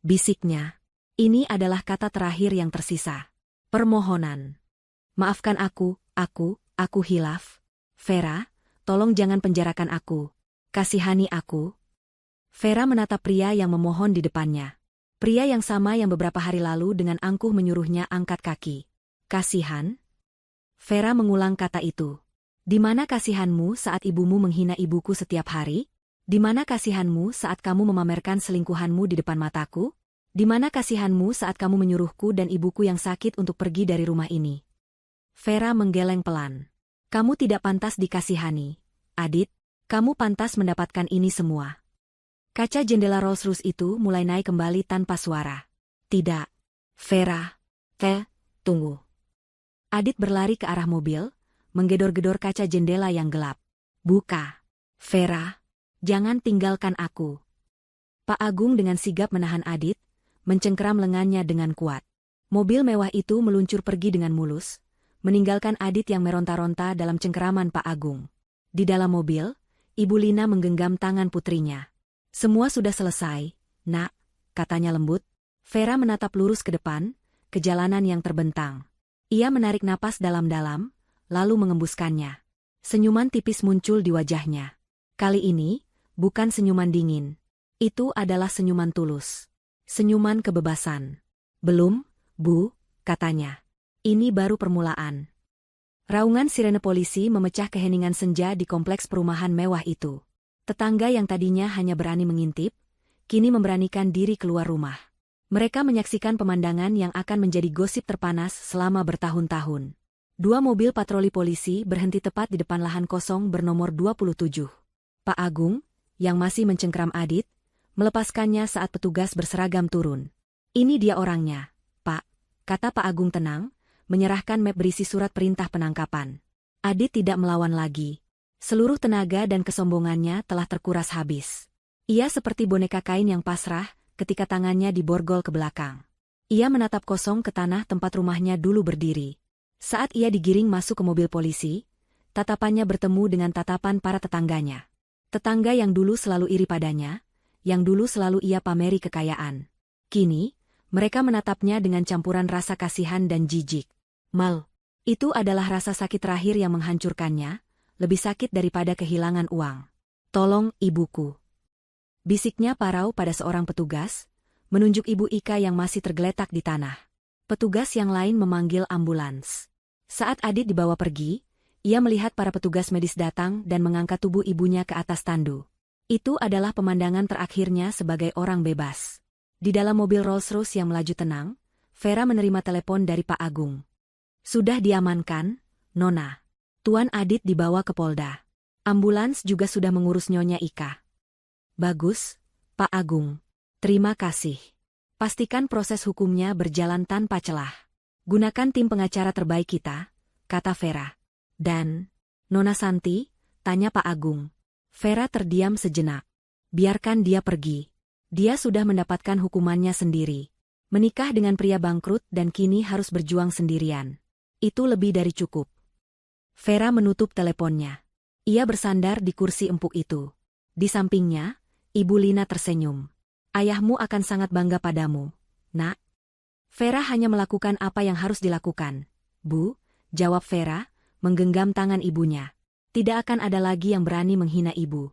Bisiknya. Ini adalah kata terakhir yang tersisa. Permohonan. Maafkan aku hilaf. Vera, tolong jangan penjarakan aku. Kasihani aku. Vera menatap pria yang memohon di depannya. Pria yang sama yang beberapa hari lalu dengan angkuh menyuruhnya angkat kaki. Kasihan? Vera mengulang kata itu. Di mana kasihanmu saat ibumu menghina ibuku setiap hari? Di mana kasihanmu saat kamu memamerkan selingkuhanmu di depan mataku? Di mana kasihanmu saat kamu menyuruhku dan ibuku yang sakit untuk pergi dari rumah ini? Vera menggeleng pelan. Kamu tidak pantas dikasihani. Adit, kamu pantas mendapatkan ini semua. Kaca jendela Rolls-Royce itu mulai naik kembali tanpa suara. Tidak. Vera. Tunggu. Adit berlari ke arah mobil, menggedor-gedor kaca jendela yang gelap. Buka. Vera. Jangan tinggalkan aku. Pak Agung dengan sigap menahan Adit, mencengkeram lengannya dengan kuat. Mobil mewah itu meluncur pergi dengan mulus, meninggalkan Adit yang meronta-ronta dalam cengkeraman Pak Agung. Di dalam mobil, Ibu Lina menggenggam tangan putrinya. Semua sudah selesai, Nak, katanya lembut. Vera menatap lurus ke depan, ke jalanan yang terbentang. Ia menarik napas dalam-dalam, lalu mengembuskannya. Senyuman tipis muncul di wajahnya. Kali ini, bukan senyuman dingin. Itu adalah senyuman tulus. Senyuman kebebasan. Belum, Bu, katanya. Ini baru permulaan. Raungan sirene polisi memecah keheningan senja di kompleks perumahan mewah itu. Tetangga yang tadinya hanya berani mengintip, kini memberanikan diri keluar rumah. Mereka menyaksikan pemandangan yang akan menjadi gosip terpanas selama bertahun-tahun. 2 mobil patroli polisi berhenti tepat di depan lahan kosong bernomor 27. Pak Agung, yang masih mencengkeram Adit, melepaskannya saat petugas berseragam turun. Ini dia orangnya, Pak, kata Pak Agung tenang, menyerahkan map berisi surat perintah penangkapan. Adit tidak melawan lagi. Seluruh tenaga dan kesombongannya telah terkuras habis. Ia seperti boneka kain yang pasrah ketika tangannya diborgol ke belakang. Ia menatap kosong ke tanah tempat rumahnya dulu berdiri. Saat ia digiring masuk ke mobil polisi, tatapannya bertemu dengan tatapan para tetangganya. Tetangga yang dulu selalu iri padanya, yang dulu selalu ia pameri kekayaan. Kini, mereka menatapnya dengan campuran rasa kasihan dan jijik. Mal, itu adalah rasa sakit terakhir yang menghancurkannya, lebih sakit daripada kehilangan uang. Tolong, ibuku. Bisiknya parau pada seorang petugas, menunjuk Ibu Ika yang masih tergeletak di tanah. Petugas yang lain memanggil ambulans. Saat Adit dibawa pergi, ia melihat para petugas medis datang dan mengangkat tubuh ibunya ke atas tandu. Itu adalah pemandangan terakhirnya sebagai orang bebas. Di dalam mobil Rolls-Royce yang melaju tenang, Vera menerima telepon dari Pak Agung. Sudah diamankan, Nona. Tuan Adit dibawa ke Polda. Ambulans juga sudah mengurus Nyonya Ika. Bagus, Pak Agung. Terima kasih. Pastikan proses hukumnya berjalan tanpa celah. Gunakan tim pengacara terbaik kita, kata Vera. Dan, Nona Santi, tanya Pak Agung. Vera terdiam sejenak. Biarkan dia pergi. Dia sudah mendapatkan hukumannya sendiri. Menikah dengan pria bangkrut dan kini harus berjuang sendirian. Itu lebih dari cukup. Vera menutup teleponnya. Ia bersandar di kursi empuk itu. Di sampingnya, Ibu Lina tersenyum. Ayahmu akan sangat bangga padamu, Nak. Vera hanya melakukan apa yang harus dilakukan. Bu, jawab Vera, menggenggam tangan ibunya. Tidak akan ada lagi yang berani menghina ibu.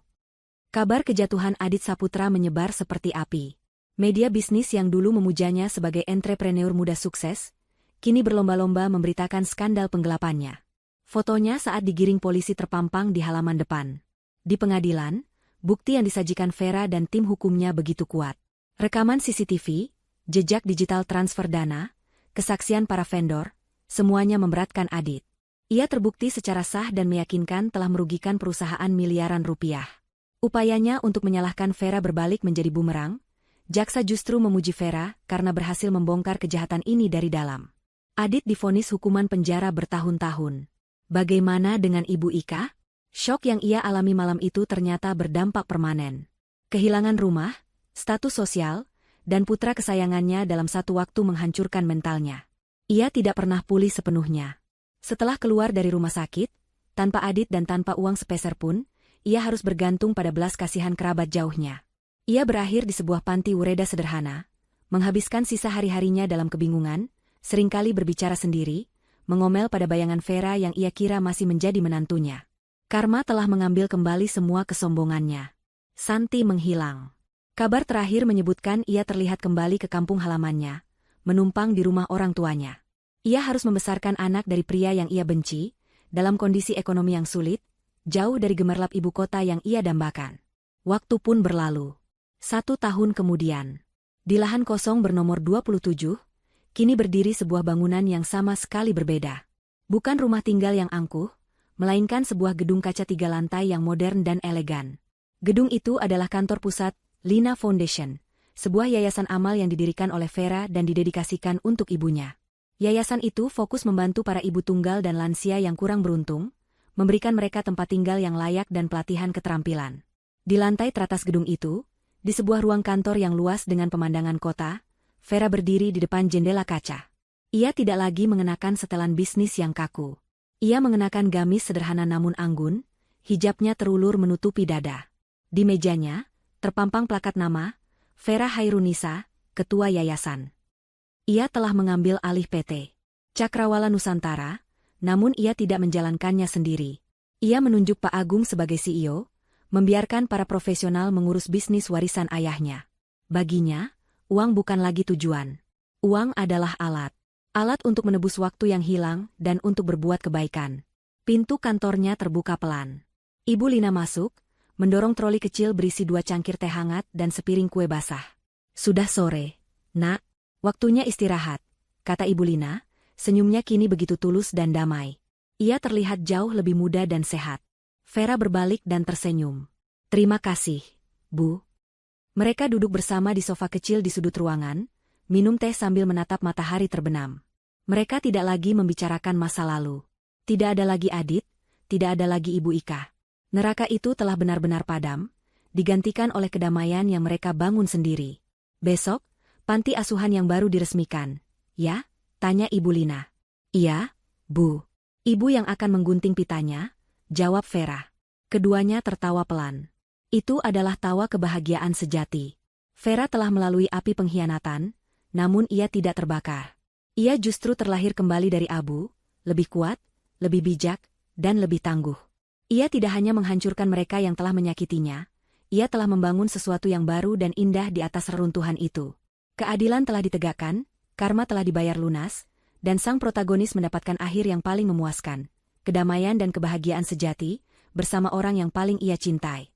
Kabar kejatuhan Adit Saputra menyebar seperti api. Media bisnis yang dulu memujanya sebagai entrepreneur muda sukses, kini berlomba-lomba memberitakan skandal penggelapannya. Fotonya saat digiring polisi terpampang di halaman depan. Di pengadilan, bukti yang disajikan Vera dan tim hukumnya begitu kuat. Rekaman CCTV, jejak digital transfer dana, kesaksian para vendor, semuanya memberatkan Adit. Ia terbukti secara sah dan meyakinkan telah merugikan perusahaan miliaran rupiah. Upayanya untuk menyalahkan Vera berbalik menjadi bumerang. Jaksa justru memuji Vera karena berhasil membongkar kejahatan ini dari dalam. Adit divonis hukuman penjara bertahun-tahun. Bagaimana dengan Ibu Ika? Syok yang ia alami malam itu ternyata berdampak permanen. Kehilangan rumah, status sosial, dan putra kesayangannya dalam satu waktu menghancurkan mentalnya. Ia tidak pernah pulih sepenuhnya. Setelah keluar dari rumah sakit, tanpa Adit dan tanpa uang sepeser pun, ia harus bergantung pada belas kasihan kerabat jauhnya. Ia berakhir di sebuah panti Wureda sederhana, menghabiskan sisa hari-harinya dalam kebingungan, seringkali berbicara sendiri, mengomel pada bayangan Vera yang ia kira masih menjadi menantunya. Karma telah mengambil kembali semua kesombongannya. Santi menghilang. Kabar terakhir menyebutkan ia terlihat kembali ke kampung halamannya, menumpang di rumah orang tuanya. Ia harus membesarkan anak dari pria yang ia benci, dalam kondisi ekonomi yang sulit, jauh dari gemerlap ibu kota yang ia dambakan. Waktu pun berlalu. 1 tahun kemudian, di lahan kosong bernomor 27, kini berdiri sebuah bangunan yang sama sekali berbeda. Bukan rumah tinggal yang angkuh, melainkan sebuah gedung kaca 3 lantai yang modern dan elegan. Gedung itu adalah kantor pusat Lina Foundation, sebuah yayasan amal yang didirikan oleh Vera dan didedikasikan untuk ibunya. Yayasan itu fokus membantu para ibu tunggal dan lansia yang kurang beruntung, memberikan mereka tempat tinggal yang layak dan pelatihan keterampilan. Di lantai teratas gedung itu, di sebuah ruang kantor yang luas dengan pemandangan kota, Vera berdiri di depan jendela kaca. Ia tidak lagi mengenakan setelan bisnis yang kaku. Ia mengenakan gamis sederhana namun anggun, hijabnya terulur menutupi dada. Di mejanya, terpampang plakat nama, Vera Hairunisa, Ketua Yayasan. Ia telah mengambil alih PT Cakrawala Nusantara, namun ia tidak menjalankannya sendiri. Ia menunjuk Pak Agung sebagai CEO, membiarkan para profesional mengurus bisnis warisan ayahnya. Baginya, uang bukan lagi tujuan. Uang adalah alat. Alat untuk menebus waktu yang hilang dan untuk berbuat kebaikan. Pintu kantornya terbuka pelan. Ibu Lina masuk, mendorong troli kecil berisi 2 cangkir teh hangat dan sepiring kue basah. Sudah sore, Nak. Waktunya istirahat, kata Ibu Lina, senyumnya kini begitu tulus dan damai. Ia terlihat jauh lebih muda dan sehat. Vera berbalik dan tersenyum. Terima kasih, Bu. Mereka duduk bersama di sofa kecil di sudut ruangan, minum teh sambil menatap matahari terbenam. Mereka tidak lagi membicarakan masa lalu. Tidak ada lagi Adit, tidak ada lagi Ibu Ika. Neraka itu telah benar-benar padam, digantikan oleh kedamaian yang mereka bangun sendiri. Besok, panti asuhan yang baru diresmikan, ya? Tanya Ibu Lina. Iya, Bu. Ibu yang akan menggunting pitanya, jawab Vera. Keduanya tertawa pelan. Itu adalah tawa kebahagiaan sejati. Vera telah melalui api pengkhianatan, namun ia tidak terbakar. Ia justru terlahir kembali dari abu, lebih kuat, lebih bijak, dan lebih tangguh. Ia tidak hanya menghancurkan mereka yang telah menyakitinya, ia telah membangun sesuatu yang baru dan indah di atas reruntuhan itu. Keadilan telah ditegakkan, karma telah dibayar lunas, dan sang protagonis mendapatkan akhir yang paling memuaskan, kedamaian dan kebahagiaan sejati, bersama orang yang paling ia cintai.